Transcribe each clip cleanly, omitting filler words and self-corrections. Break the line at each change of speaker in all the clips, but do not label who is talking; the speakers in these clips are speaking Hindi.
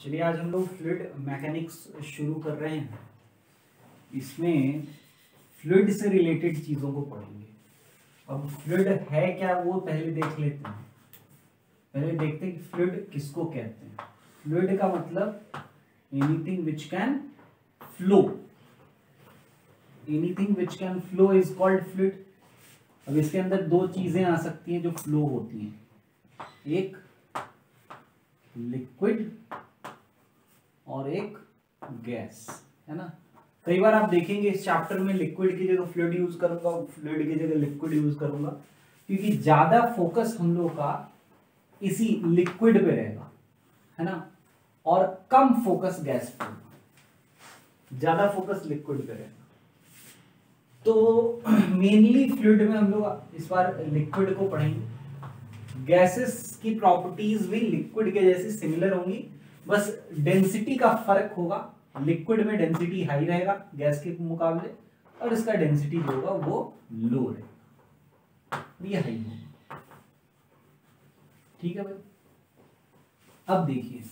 चलिए आज हम लोग फ्लूइड मैकेनिक्स शुरू कर रहे हैं। इसमें फ्लूइड से रिलेटेड चीज़ों को पढ़ेंगे। अब फ्लूइड है क्या वो पहले देख लेते हैं। पहले देखते हैं कि फ्लूइड किसको कहते हैं। फ्लूइड का मतलब anything which can flow, anything which can flow is called fluid. अब इसके अंदर दो चीजें आ सकती हैं जो फ्लो होती हैं, एक लिक्विड और एक गैस, है ना। कई बार आप देखेंगे इस चैप्टर में लिक्विड की जगह फ्लूइड यूज करूंगा, फ्लूइड की जगह लिक्विड यूज करूंगा, क्योंकि ज्यादा फोकस हम लोग का इसी लिक्विड पे रहेगा, है ना, और कम फोकस गैस पे, ज्यादा फोकस लिक्विड पे रहेगा। तो मेनली फ्लूइड में हम लोग इस बार लिक्विड को पढ़ेंगे। गैसेस की प्रॉपर्टीज भी लिक्विड के जैसी सिमिलर होंगी, बस डेंसिटी का फर्क होगा। लिक्विड में डेंसिटी हाई रहेगा गैस के मुकाबले, और इसका डेंसिटी जो होगा वो लो रहेगा, ये हाई होगा। ठीक है भाई। अब देखिए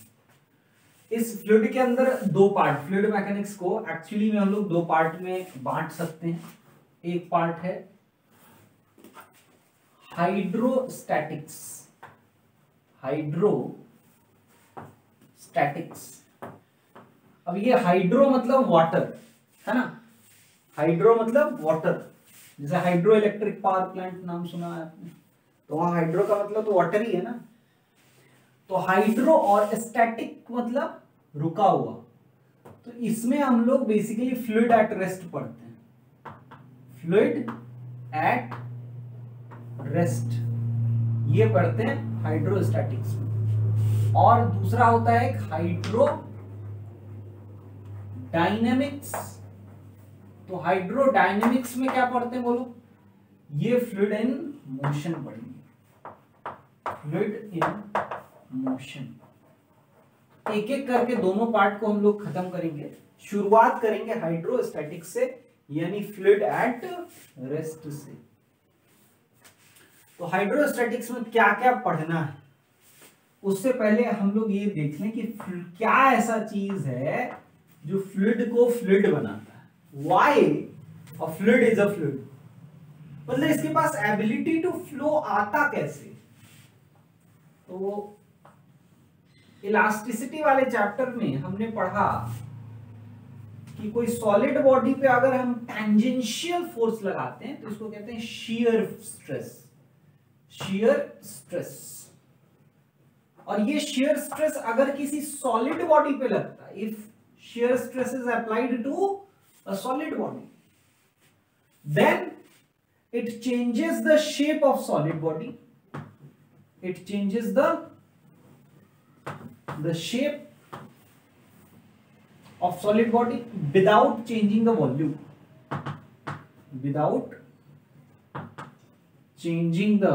इस फ्लूइड के अंदर दो पार्ट, फ्लूइड मैकेनिक्स को एक्चुअली में हम लोग दो पार्ट में बांट सकते हैं। एक पार्ट है हाइड्रोस्टैटिक्स, हाइड्रोस्टैटिक्स। अब ये हाइड्रो मतलब वाटर, है ना, हाइड्रो मतलब वाटर। जैसे हाइड्रो इलेक्ट्रिक पावर प्लांट नाम सुना है आपने, तो वहां हाइड्रो का मतलब तो वाटर ही है ना। तो हाइड्रो और स्टैटिक मतलब रुका हुआ। तो इसमें हम लोग बेसिकली फ्लूइड एट रेस्ट पढ़ते हैं, फ्लूइड एट रेस्ट ये पढ़ते हैं हाइड्रोस्टैटिक्स में। और दूसरा होता है हाइड्रो डायनेमिक्स। तो हाइड्रोडायनेमिक्स में क्या पढ़ते हैं बोलो, ये फ्लूइड इन मोशन पढ़ेंगे, फ्लूइड इन मोशन। एक एक करके दोनों पार्ट को हम लोग खत्म करेंगे। शुरुआत करेंगे हाइड्रोस्टैटिक्स से, यानी फ्लूइड एट रेस्ट से। तो हाइड्रोस्टैटिक्स में क्या क्या पढ़ना है, उससे पहले हम लोग ये देख लें कि क्या ऐसा चीज है जो फ्लूइड को फ्लूइड बनाता है। Why a fluid is a fluid, मतलब इसके पास एबिलिटी टू फ्लो आता कैसे। तो इलास्टिसिटी वाले चैप्टर में हमने पढ़ा कि कोई सॉलिड बॉडी पे अगर हम टेंजेंशियल फोर्स लगाते हैं तो इसको कहते हैं शियर स्ट्रेस, शियर स्ट्रेस। और ये शियर स्ट्रेस अगर किसी सॉलिड बॉडी पे लगता है, if shear stress is applied to a solid body, then it changes the shape of solid body, it changes the shape of solid body without changing the volume, without changing the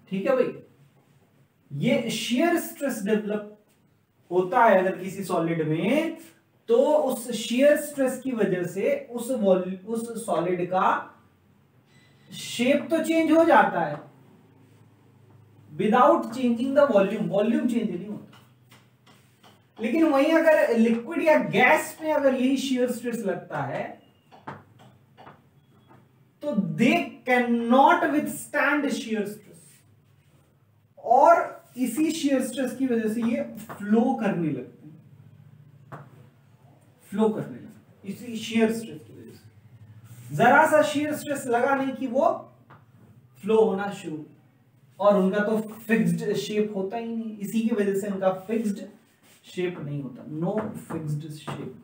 ठीक है भाई। ये शियर स्ट्रेस डेवलप होता है अगर किसी सॉलिड में, तो उस शियर स्ट्रेस की वजह से उस सॉलिड का शेप तो चेंज हो जाता है without changing the volume, volume change नहीं होता। लेकिन वहीं अगर लिक्विड या गैस में अगर यही शियर स्ट्रेस लगता है तो they can not withstand shear stress, और इसी शियर स्ट्रेस की वजह से ये फ्लो करने लगते हैं, फ्लो करने लगते हैं इसी शियर स्ट्रेस की वजह से। जरा सा शियर स्ट्रेस लगा नहीं कि वो फ्लो होना शुरू, और उनका तो फिक्स्ड शेप होता ही नहीं, इसी की वजह से उनका फिक्स्ड शेप नहीं होता, नो फिक्स्ड शेप।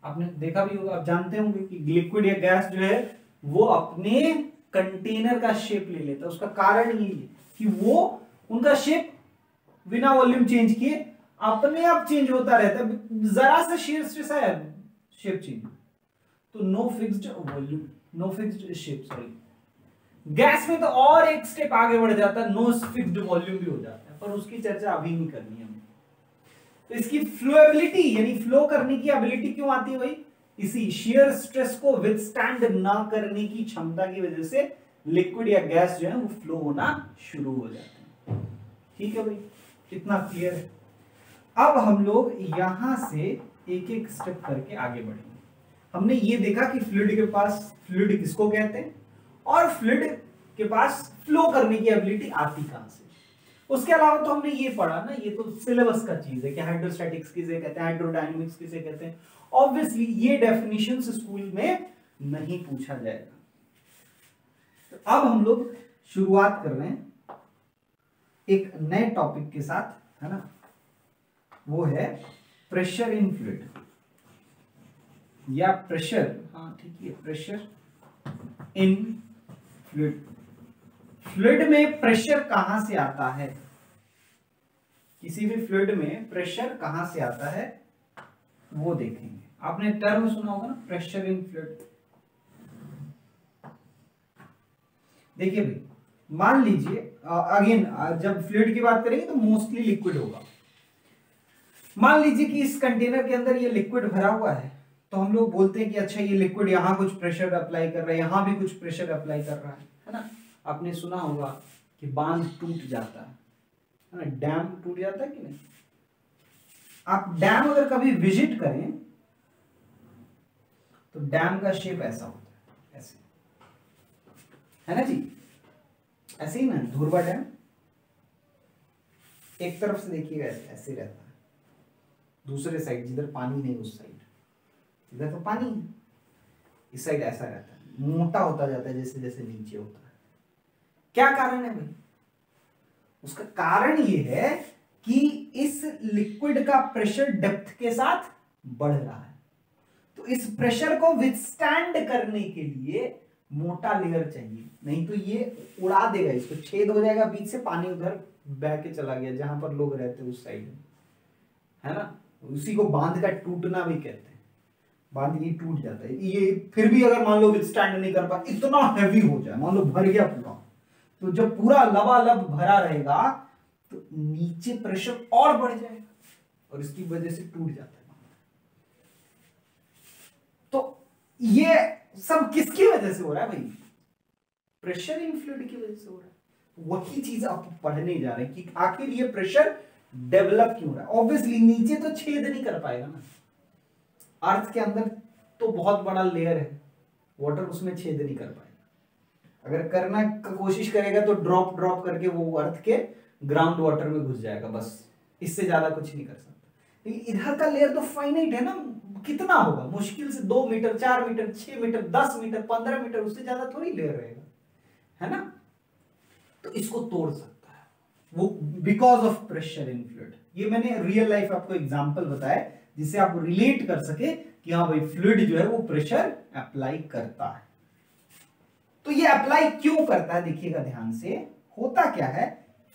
आपने देखा भी होगा, आप जानते होंगे कि लिक्विड या गैस जो है वो अपने कंटेनर का शेप ले लेता है। उसका कारण ये है कि वो उनका शेप बिना वॉल्यूम चेंज किए अपने आप चेंज होता रहता है। जरा सा शियर स्ट्रेस आया, शेप चेंज। तो no fixed volume, no fixed shape. Sorry, gas में तो और एक स्टेप आगे बढ़ जाता है, नो फिक्स्ड वॉल्यूम भी हो जाता है, पर उसकी चर्चा अभी नहीं करनी है। तो इसकी फ्लोएबिलिटी यानी फ्लो करने की एबिलिटी क्यों आती है भाई, इसी शियर स्ट्रेस को विथस्टैंड ना करने की क्षमता की वजह से लिक्विड या गैस जो है वो फ्लो होना शुरू हो जाते हैं। ठीक है भाई, कितना क्लियर है। अब हम लोग यहां से एक एक स्टेप करके आगे बढ़ेंगे। हमने ये देखा कि फ्लूइड के पास, फ्लूइड किसको कहते हैं और फ्लूइड के पास फ्लो करने की एबिलिटी आती कहां से। उसके अलावा तो हमने ये पढ़ा ना, ये तो सिलेबस का चीज है कि हाइड्रोस्टैटिक्स किसे कहते हैं, हाइड्रोडायनेमिक्स किसे कहते हैं। ऑब्वियसली ये डेफिनेशंस स्कूल में नहीं पूछा जाएगा। तो अब हम लोग शुरुआत कर रहे हैं एक नए टॉपिक के साथ, है ना, वो है प्रेशर इन फ्लूइड या प्रेशर, हाँ ठीक है, प्रेशर इन फ्लूइड। फ्लूइड में प्रेशर कहां से आता है, किसी भी फ्लूइड में प्रेशर कहां से आता है वो देखेंगे। आपने टर्म सुना होगा ना, प्रेशर इन फ्लूइड। देखिए भाई, मान लीजिए अगेन जब फ्लूइड की बात करेंगे तो मोस्टली लिक्विड होगा। मान लीजिए कि इस कंटेनर के अंदर ये लिक्विड भरा हुआ है, तो हम लोग बोलते हैं कि अच्छा ये लिक्विड यहां कुछ प्रेशर अप्लाई कर रहा है, यहां भी कुछ प्रेशर अप्लाई कर रहा है ना। आपने सुना होगा कि बांध टूट जाता है ना, डैम टूट जाता है कि नहीं। आप डैम अगर कभी विजिट करें तो डैम का शेप ऐसा होता है, ऐसे, है ना जी, ऐसे ही ना। धुरवा डैम एक तरफ से देखिएगा ऐसे रहता है, दूसरे साइड जिधर पानी नहीं उस साइड, इधर तो पानी है, इस साइड ऐसा रहता है, मोटा होता जाता है जैसे जैसे नीचे होता है। क्या कारण है भाई? उसका कारण ये है कि इस लिक्विड का प्रेशर डेप्थ के साथ बढ़ रहा है, तो इस प्रेशर को विथस्टैंड करने के लिए मोटा लेयर चाहिए, नहीं तो ये उड़ा देगा, इसको छेद हो जाएगा बीच से, पानी उधर बह के चला गया जहां पर लोग रहते हैं उस साइड में, है ना। उसी को बांध का टूटना भी कहते हैं। बांध ये टूट जाता है, ये फिर भी अगर मान लो विथस्टैंड नहीं कर पा, इतना हैवी हो जाए, मान लो भर गया पूरा, तो जब पूरा लबालब भरा रहेगा तो नीचे प्रेशर और बढ़ जाएगा और इसकी वजह से टूट जाता है। तो ये सब किसकी वजह से हो रहा है भाई? प्रेशर इन फ्लूइड की वजह से हो रहा है। वही चीज आप पढ़ने जा रहे हैं कि आखिर ये प्रेशर डेवलप क्यों हो रहा है। ऑब्वियसली नीचे तो छेद नहीं कर पाएगा ना, अर्थ के अंदर तो बहुत बड़ा लेयर है, वाटर उसमें छेद नहीं कर पाएगा। अगर करना का कोशिश करेगा तो ड्रॉप ड्रॉप करके वो अर्थ के ग्राउंड वाटर में घुस जाएगा, बस, इससे ज्यादा कुछ नहीं कर सकता। लेकिन इधर का लेयर तो फाइनाइट है ना, कितना होगा, मुश्किल से 2 metre, 4 metre, 6 metre, 10 metre, 15 metre, उससे ज्यादा थोड़ी लेयर रहेगा, है ना। तो इसको तोड़ सकता है वो because of pressure in fluid. ये मैंने रियल लाइफ आपको एग्जांपल बताया जिससे आप रिलेट कर सके कि हाँ भाई फ्लूइड जो है वो प्रेशर अप्लाई करता है। तो ये अप्लाई क्यों करता है, देखिएगा ध्यान से। होता क्या है,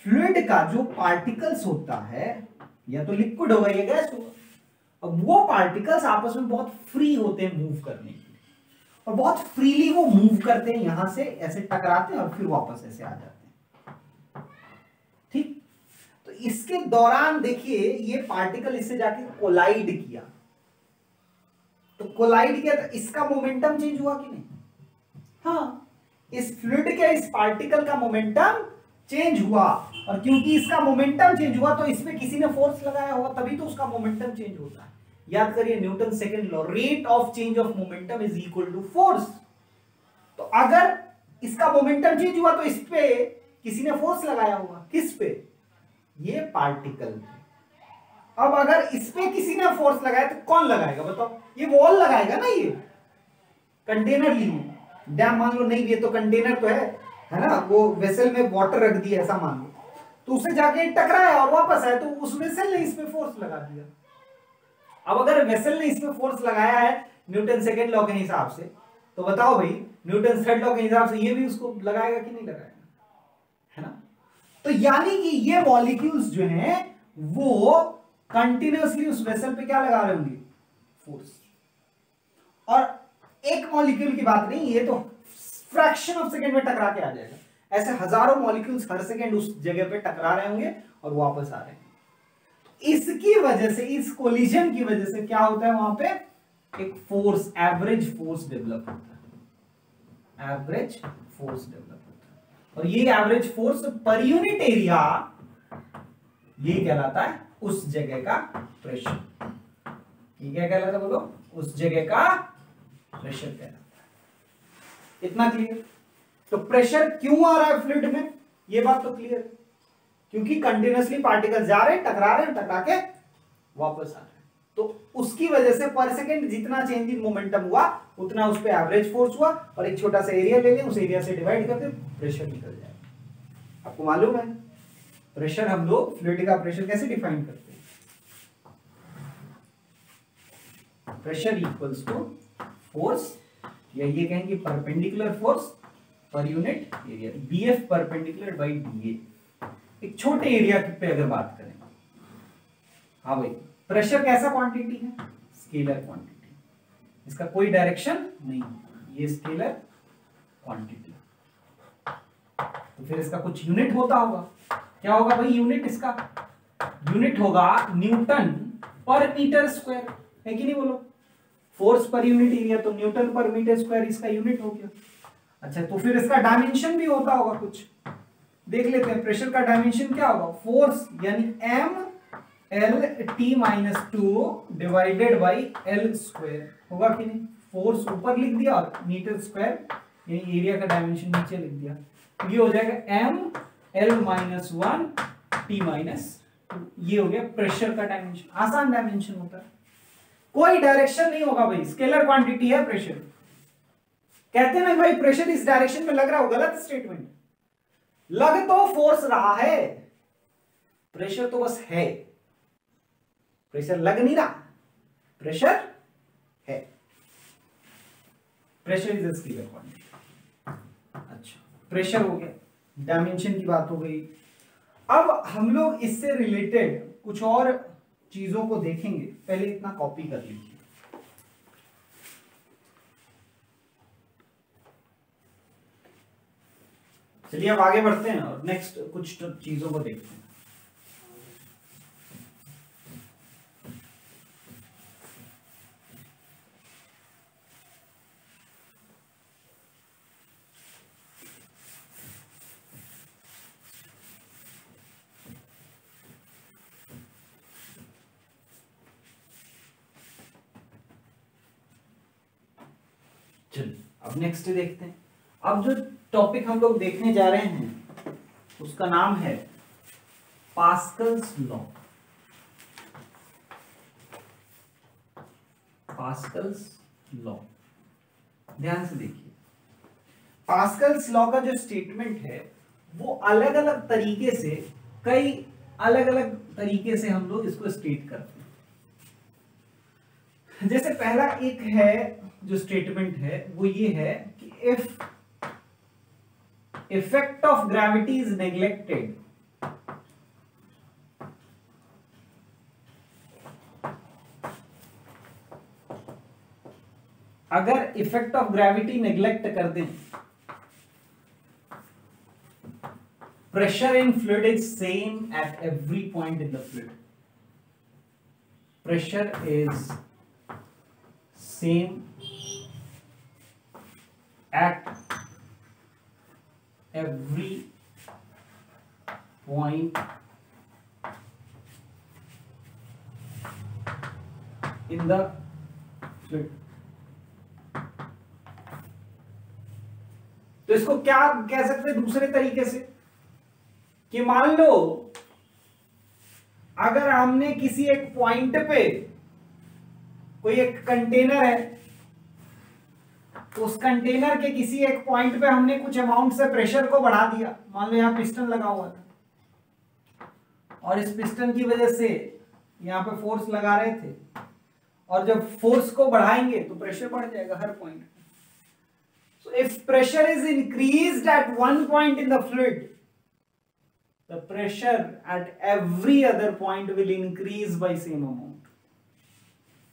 फ्लूइड का जो पार्टिकल्स होता है, या तो लिक्विड होगा या गैस होगा, अब वो पार्टिकल्स आपस में बहुत फ्री होते हैं मूव करने के लिए, और बहुत फ्रीली वो मूव करते हैं, यहां से ऐसे टकराते हैं और फिर वापस ऐसे आ जाते हैं, ठीक। तो इसके दौरान देखिए ये पार्टिकल इससे जाके कोलाइड किया, तो कोलाइड किया तो इसका मोमेंटम चेंज हुआ कि नहीं? हाँ, इस फ्लूइड के इस पार्टिकल का मोमेंटम चेंज हुआ, और क्योंकि इसका मोमेंटम चेंज हुआ तो इसमें किसी ने फोर्स लगाया होगा, तभी तो उसका मोमेंटम चेंज होता है। याद करिए Newton second law, rate of change of momentum is equal to force. तो अगर इसका मोमेंटम चेंज हुआ तो इस पे किसी ने फोर्स लगाया होगा, किस पे? ये पार्टिकल पे। अब अगर इस पे किसी ने फोर्स लगाया तो कौन लगाएगा बताओ? ये वॉल लगाएगा ना, ये कंटेनर लीजिए, डैम मान लो नहीं, ये तो कंटेनर तो है ना, वो वेसल में वाटर रख दिया ऐसा मान लो, तो उसे जाके टकराया और वापस आया, तो उस वेसल ने इसमें फोर्स लगा दिया। अब अगर वेसल ने इसमें फोर्स लगाया है न्यूटन सेकंड लॉ के हिसाब से, तो बताओ भाई न्यूटन थर्ड लॉ के हिसाब से ये भी उसको लगाएगा कि नहीं लगाएगा, है ना। तो यानी कि ये मॉलिक्यूल्स जो हैं वो कंटिन्यूअसली उस वेसल पे क्या लगा रहे होंगे? फोर्स। और एक मॉलिक्यूल की बात नहीं, ये तो फ्रैक्शन ऑफ सेकंड में टकरा के आ जाएगा, ऐसे हजारों मॉलिक्यूल्स हर सेकंड उस जगह पे टकरा रहे होंगे और वापस आ रहे हैं। इसकी वजह से, इस कोलिजन की वजह से क्या होता है, वहां पे एक फोर्स, एवरेज फोर्स डेवलप होता है। एवरेज फोर्स डेवलप होता है। और ये average force per unit area ये कहलाता है उस जगह का प्रेशर। ये क्या कहलाता है बोलो? उस जगह का प्रेशर कहलाता है। इतना क्लियर? तो प्रेशर क्यों आ रहा है फ्लूइड में, ये बात तो क्लियर है, क्योंकि कंटिन्यूअसली पार्टिकल जा रहे हैं, टकरा रहे हैं, टकरा के वापस आ रहे हैं। तो उसकी वजह से पर सेकंड जितना चेंज इन मोमेंटम हुआ उतना उस पे एवरेज फोर्स हुआ, और एक छोटा सा एरिया ले लें, उस एरिया से डिवाइड करके प्रेशर निकल जाएगा। आपको मालूम है प्रेशर, हम लोग फ्लूइड का प्रेशर कैसे डिफाइन करते हैं? प्रेशर इक्वल्स टू फोर्स, या ये कहेंगे perpendicular force per unit area, BF perpendicular by DA. एक छोटे एरिया पे अगर बात करें, हाँ भाई प्रेशर कैसा क्वांटिटी है? स्केलर क्वांटिटी, इसका कोई डायरेक्शन नहीं, ये स्केलर क्वांटिटी। तो फिर इसका कुछ यूनिट होता होगा, क्या होगा भाई यूनिट? इसका यूनिट होगा न्यूटन पर मीटर स्क्वायर, है कि नहीं बोलो? फोर्स पर यूनिट एरिया तो न्यूटन पर मीटर स्क्वायर इसका यूनिट हो गया। अच्छा, तो फिर इसका डायमेंशन भी होता होगा कुछ, देख लेते हैं। प्रेशर का डायमेंशन क्या होगा? फोर्स यानी M L T minus two divided by L square, होगा कि नहीं? फोर्स ऊपर लिख दिया और मीटर स्क्वायर यानी एरिया का डायमेंशन नीचे लिख दिया, ये हो जाएगा M L minus one T minus two. ये हो गया प्रेशर का डायमेंशन। आसान डायमेंशन होता है, कोई डायरेक्शन नहीं होगा भाई, स्केलर क्वांटिटी है प्रेशर। कहते हैं ना भाई प्रेशर इस डायरेक्शन में लग रहा हो, गलत स्टेटमेंट। लग तो फोर्स रहा है, प्रेशर तो बस है, प्रेशर लग नहीं रहा, प्रेशर है। Pressure is scalar quantity. अच्छा, प्रेशर हो गया, डायमेंशन की बात हो गई। अब हम लोग इससे रिलेटेड कुछ और चीजों को देखेंगे, पहले इतना कॉपी कर लीजिए। चलिए अब आगे बढ़ते हैं और नेक्स्ट कुछ चीजों को देखते हैं। चलिए अब नेक्स्ट देखते हैं। अब जो टॉपिक हम लोग देखने जा रहे हैं उसका नाम है पास्कल्स लॉ। पास्कल्स लॉ, ध्यान से देखिए। पास्कल्स लॉ का जो स्टेटमेंट है वो अलग अलग तरीके से, कई अलग अलग तरीके से हम लोग इसको स्टेट करते हैं। जैसे पहला एक है जो स्टेटमेंट है वो ये है कि if effect of gravity is neglected, अगर इफेक्ट ऑफ ग्रेविटी नेग्लेक्ट कर दें, pressure in fluid is same at every point in the fluid. Pressure is same at every point in the fluid। तो इसको क्या कह सकते हैं दूसरे तरीके से कि मान लो अगर हमने किसी एक पॉइंट पे कोई एक कंटेनर है, तो उस कंटेनर के किसी एक पॉइंट पे हमने कुछ अमाउंट से प्रेशर को बढ़ा दिया। मान लो यहां पिस्टन लगा हुआ था और इस पिस्टन की वजह से यहां पे फोर्स लगा रहे थे, और जब फोर्स को बढ़ाएंगे तो प्रेशर बढ़ जाएगा हर पॉइंट पे। So if pressure is increased at one point in the fluid, the pressure at every other point will increase by same amount.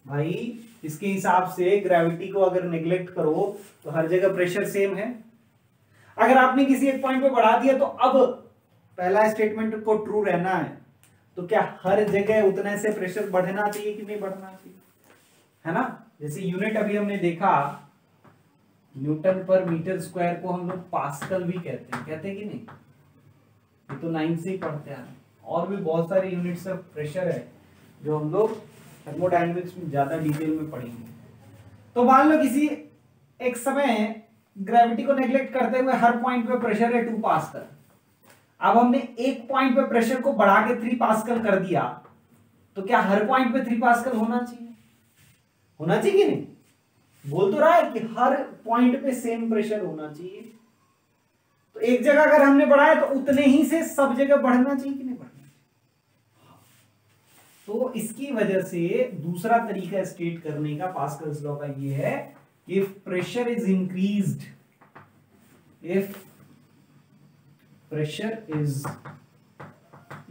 भाई इसके हिसाब से ग्रेविटी को अगर नेग्लेक्ट करो तो हर जगह प्रेशर सेम है। अगर आपने किसी एक पॉइंट पे बढ़ा दिया तो अब पहला स्टेटमेंट को ट्रू रहना है, तो क्या हर जगह उतने से प्रेशर बढ़ना चाहिए कि नहीं बढ़ना चाहिए, है ना? जैसे यूनिट अभी हमने देखा न्यूटन पर मीटर स्क्वायर को हम लोग पास्कल भी कहते हैं कि नहीं? ये तो 9 से ही पढ़ते हैं। और भी बहुत सारे यूनिट्स ऑफ प्रेशर है जो हम लोग थर्मोडायनेमिक्स में ज्यादा डिटेल में पढ़ेंगे। तो मान लो किसी एक समय ग्रेविटी को नेग्लेक्ट करते हुए हर पॉइंट पे प्रेशर है 2 पास्कल। अब हमने एक पॉइंट पे प्रेशर को बढ़ा के 3 पास्कल कर दिया, तो क्या हर पॉइंट पे 3 पास्कल होना चाहिए? होना चाहिए कि नहीं? बोल तो रहा है कि हर पॉइंट पे सेम प्रेशर होना चाहिए। तो एक जगह अगर हमने बढ़ाया तो उतने ही से सब जगह बढ़ना चाहिए कि नहीं बढ़ना चाहिए? तो इसकी वजह से दूसरा तरीका स्टेट करने का पास्कल्स लॉ का ये है कि if pressure is increased, if pressure is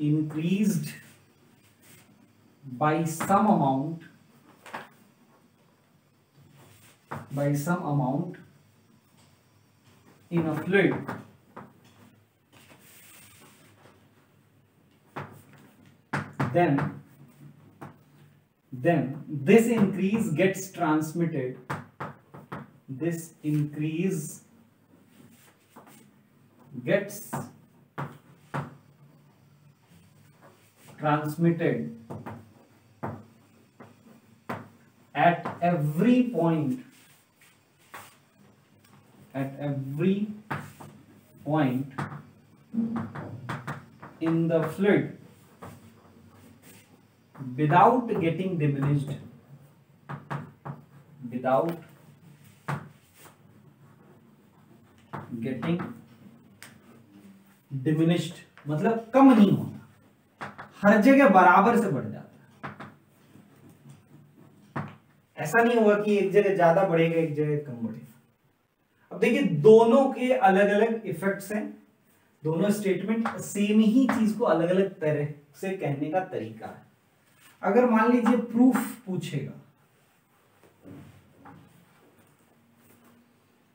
increased by some amount in a fluid, then this increase gets transmitted, at every point in the fluid without getting diminished, मतलब कम नहीं होता, हर जगह बराबर से बढ़ जाता है। ऐसा नहीं होगा कि एक जगह ज्यादा बढ़ेगा एक जगह कम बढ़ेगा। अब देखिए दोनों के अलग अलग इफेक्ट्स हैं, दोनों स्टेटमेंट सेम ही चीज को अलग अलग तरह से कहने का तरीका है। अगर मान लीजिए प्रूफ पूछेगा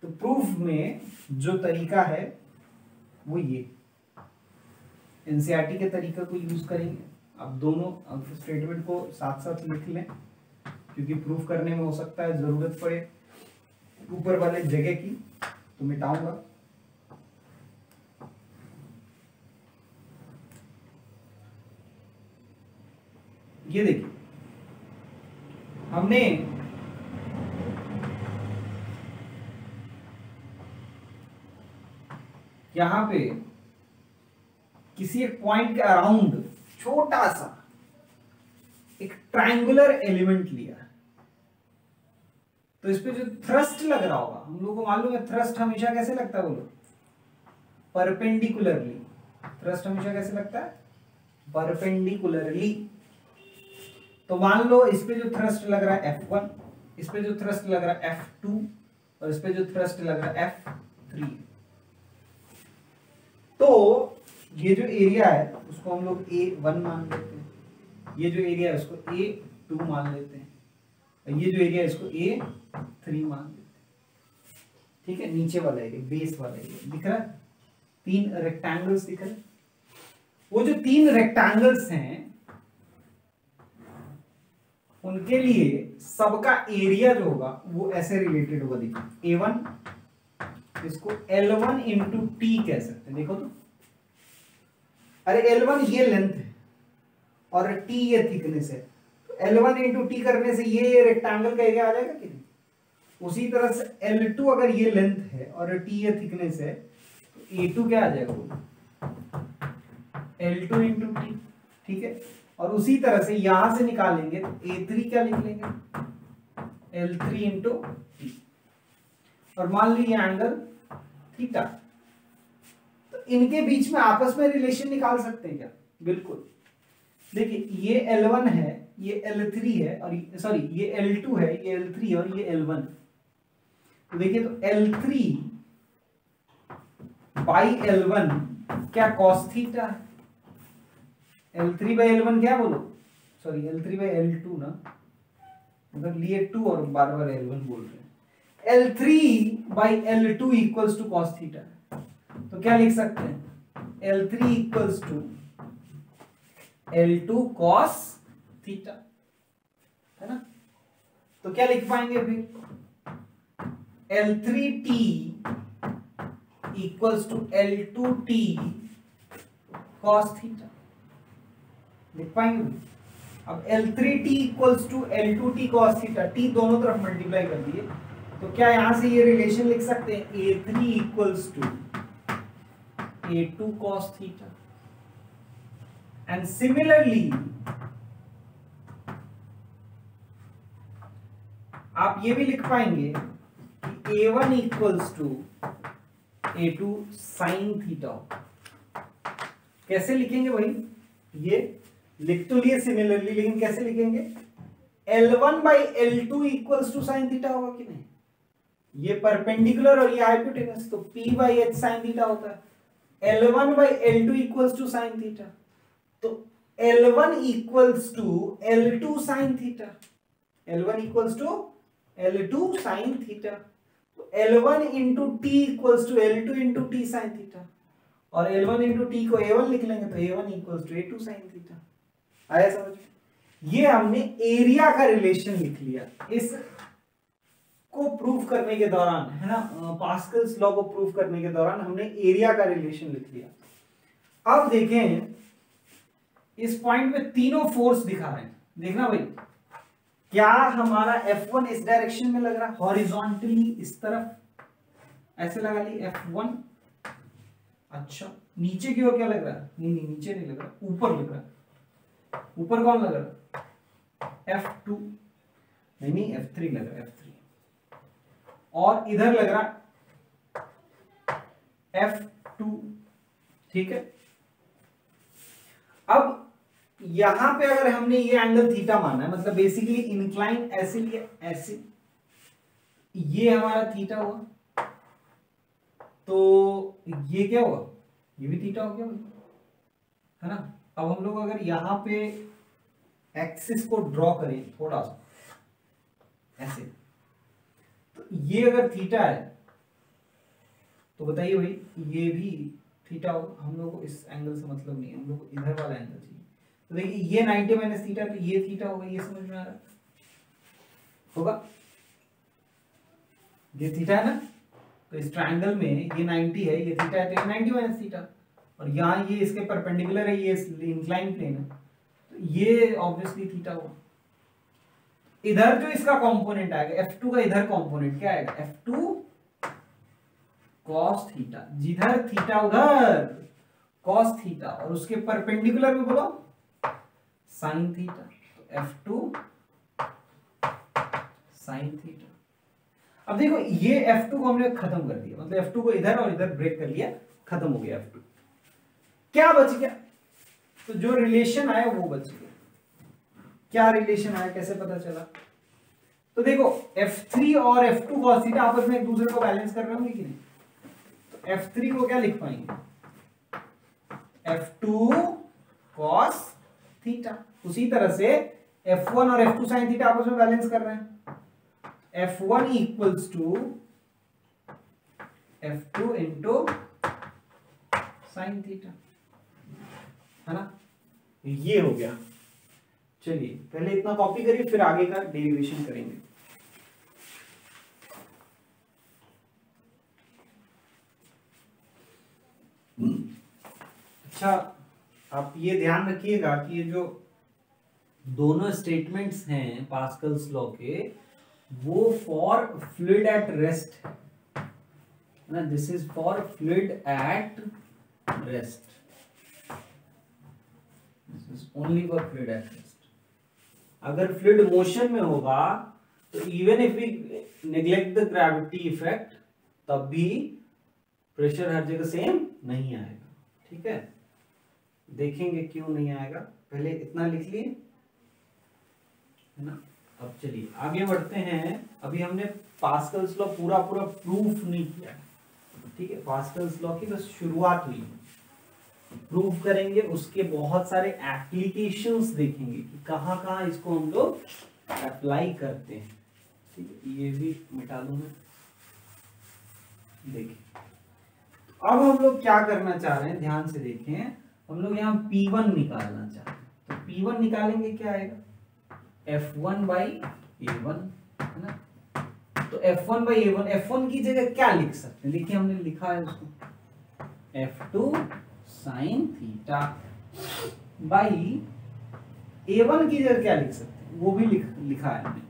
तो प्रूफ में जो तरीका है वो ये एनसीईआरटी के तरीके को यूज करेंगे। अब दोनों स्टेटमेंट को साथ साथ लिख लें क्योंकि प्रूफ करने में हो सकता है जरूरत पड़े ऊपर वाले जगह की, तो मिटाऊंगा। ये देखिए हमने यहां पे किसी एक पॉइंट के अराउंड छोटा सा एक ट्रायंगुलर एलिमेंट लिया, तो इस पे जो थ्रस्ट लग रहा होगा, हम लोगों को मालूम है थ्रस्ट हमेशा कैसे लगता है, बोलो परपेंडिकुलरली। थ्रस्ट हमेशा कैसे लगता है? परपेंडिकुलरली। तो मान लो इस पे जो थ्रस्ट लग रहा है F1, इस पे जो थ्रस्ट लग रहा है F2 और इस पे जो थ्रस्ट लग रहा है F3। तो ये जो एरिया है उसको हम लोग A1 मान लेते हैं, ये जो एरिया है उसको A2 मान लेते हैं, और ये जो एरिया है इसको A3 मान लेते हैं। ठीक है, नीचे वाला एरिया, बेस वाला एरिया दिख रहा है, 3 रेक्टेंगल्स दिख रहे हैं। वो जो 3 रेक्टेंगल्स हैं उनके लिए सबका एरिया जो होगा वो ऐसे रिलेटेड होगा। देखिए A1 इसको L1 इंटू टी कह सकते हैं। देखो तो, अरे L1 ये लेंथ है और T ये थिकनेस है, तो L1 इंटू टी करने से ये रेक्टेंगल का एरिया आ जाएगा कि नहीं? उसी तरह से L2 अगर ये लेंथ है और T ये थिकनेस है तो A2 क्या आ जाएगा? L2 into T. ठीक है, और उसी तरह से यहां से निकालेंगे तो A3 क्या लिख लेंगे? L3 into T. और मान लीजिए एंगल थीटा, तो इनके बीच में आपस में रिलेशन निकाल सकते हैं क्या? बिल्कुल। देखिए ये L1 है, ये L3 है, और सॉरी ये L2 है, ये L3 है और ये L1। तो देखिए तो L3 बाई L1 क्या cos थीटा है? L3 बाई L1 क्या बोलो? सॉरी L3 बाई L2 ना, मतलब लिए 2 और बार बार L1 बोल रहे हैं। L3 by L2 equals to cos theta, तो क्या लिख सकते हैं? L3 equals to L2 cos theta, है ना? तो क्या लिख पाएंगे फिर? L3t equals to L2t cos theta, लिख पाएंगे? अब L3t equals to L2t cos theta, t दोनों तरफ मल्टीप्लाई कर दिए, तो क्या यहां से ये रिलेशन लिख सकते हैं? A3 equals to A2 cos theta. And similarly आप ये भी लिख पाएंगे कि A1 equals to A2 sin theta. कैसे लिखेंगे भाई? ये लिख तो लिए सिमिलरली, लेकिन कैसे लिखेंगे? L1 by L2 equals to sine theta होगा कि नहीं? ये परपेंडिकुलर और ये हाइपोटेनस, तो P by H sine theta होता है। L1 by L2 equals to sine theta, तो L1 equals to L2 sine theta. L1 equals to L2 sine theta, तो L1 into T equals to L2 into T sine theta, और L1 इंटू टी को A1 लिख लेंगे तो A1 equals to A2 sine theta. आया समझ? ये हमने एरिया का रिलेशन लिख लिया इस को प्रूव करने के दौरान, है ना, पास्कल्स लॉ को प्रूव करने के दौरान हमने एरिया का रिलेशन लिख लिया। अब देखें इस पॉइंट में तीनों फोर्स दिखा रहे हैं, देखना भाई, क्या हमारा F1 इस डायरेक्शन में लग रहा है, हॉरिजॉन्टली इस तरफ, ऐसे लगा ली F1। अच्छा, नीचे की ओर क्या लग रहा है? नहीं नहीं, नीचे नहीं लग रहा, ऊपर लग रहा है। ऊपर कौन लग रहा है? F2। नहीं नहीं, F3 लग रहा है, F3। और इधर लग रहा है F2, ठीक है। अब यहां पे अगर हमने ये एंगल थीटा माना है, मतलब बेसिकली इंक्लाइन ऐसे लिया, ऐसे, ये हमारा थीटा हुआ, तो ये क्या हुआ? ये भी थीटा हो गया, है ना। अब हम लोग अगर यहां पे एक्सिस को ड्रॉ करें थोड़ा सा ऐसे, तो ये अगर थीटा है तो बताइए भाई, ये भी थीटा होगा। हम लोग को इस एंगल से मतलब नहीं है, हम लोग को इधर वाला एंगल चाहिए। तो देखिए ये 90 माइनस थीटा, तो ये थीटा होगा, ये समझ में आ रहा होगा? ये थीटा है ना, तो इस ट्रायंगल में ये 90 है, ये थीटा है, तो ये 90 माइनस थीटा, और यहाँ ये इसके परपेंडिकुलर है, ये इंक्लाइन प्लेन है, तो ये ऑब्वियसली थीटा होगा। इधर जो इसका कंपोनेंट आएगा F2 का, इधर कंपोनेंट क्या आएगा? F2 cos थीटा, जिधर थीटा उधर cos थीटा, और उसके परपेंडिकुलर में बोलो sin थीटा, तो F2 sin थीटा। अब देखो ये F2 को हमने खत्म कर दिया, मतलब F2 को इधर और इधर ब्रेक कर लिया, खत्म हो गया F2। क्या बच गया? तो जो रिलेशन आया वो बच गया। क्या रिलेशन आया, कैसे पता चला? तो देखो F3 और F2 cos थीटा आपस में एक दूसरे को बैलेंस कर रहे होंगे कि नहीं? तो F3 को क्या लिख पाएंगे? F2 cos theta. उसी तरह से F1 और F2 sin थीटा आपस में बैलेंस कर रहे हैं, F1 equals to F2 into sin theta, है ना। ये हो गया। चलिए पहले इतना कॉपी करिए, फिर आगे का डेरिवेशन करेंगे। अच्छा, आप ये ध्यान रखिएगा कि ये जो दोनों स्टेटमेंट्स हैं पास्कल्स लॉ के, वो फॉर फ्लूइड एट रेस्ट ना, this is for fluid at rest, this is only for fluid at rest. अगर फ्लूइड मोशन में होगा तो even if we neglect the gravity effect, तब भी प्रेशर हर जगह सेम नहीं आएगा, ठीक है। देखेंगे क्यों नहीं आएगा, पहले इतना लिख लिए, है ना। अब चलिए आगे बढ़ते हैं। अभी हमने पास्कल्स लॉ पूरा प्रूफ नहीं किया, ठीक है। पास्कल्स लॉ की बस शुरुआत हुई, प्रूफ करेंगे, उसके बहुत सारे एप्लीकेशंस देखेंगे कि कहाँ कहाँ इसको हम लोग अप्लाई करते हैं, ठीक है। ये भी मिटा दूं मैं, देखिए अब हम लोग क्या करना चाह रहे हैं, ध्यान से देखें। हम लोग यहाँ P1 निकालना चाहते हैं, तो P1 निकालेंगे, क्या आएगा? F1 बाई A1, है ना। तो तो F1/A1, F1 की जगह क्या लिख सकते हैं? देखिए हमने लिखा है उसको F2 sin theta by A1 की जगह क्या लिख सकते हैं? वो भी लिखा है हमने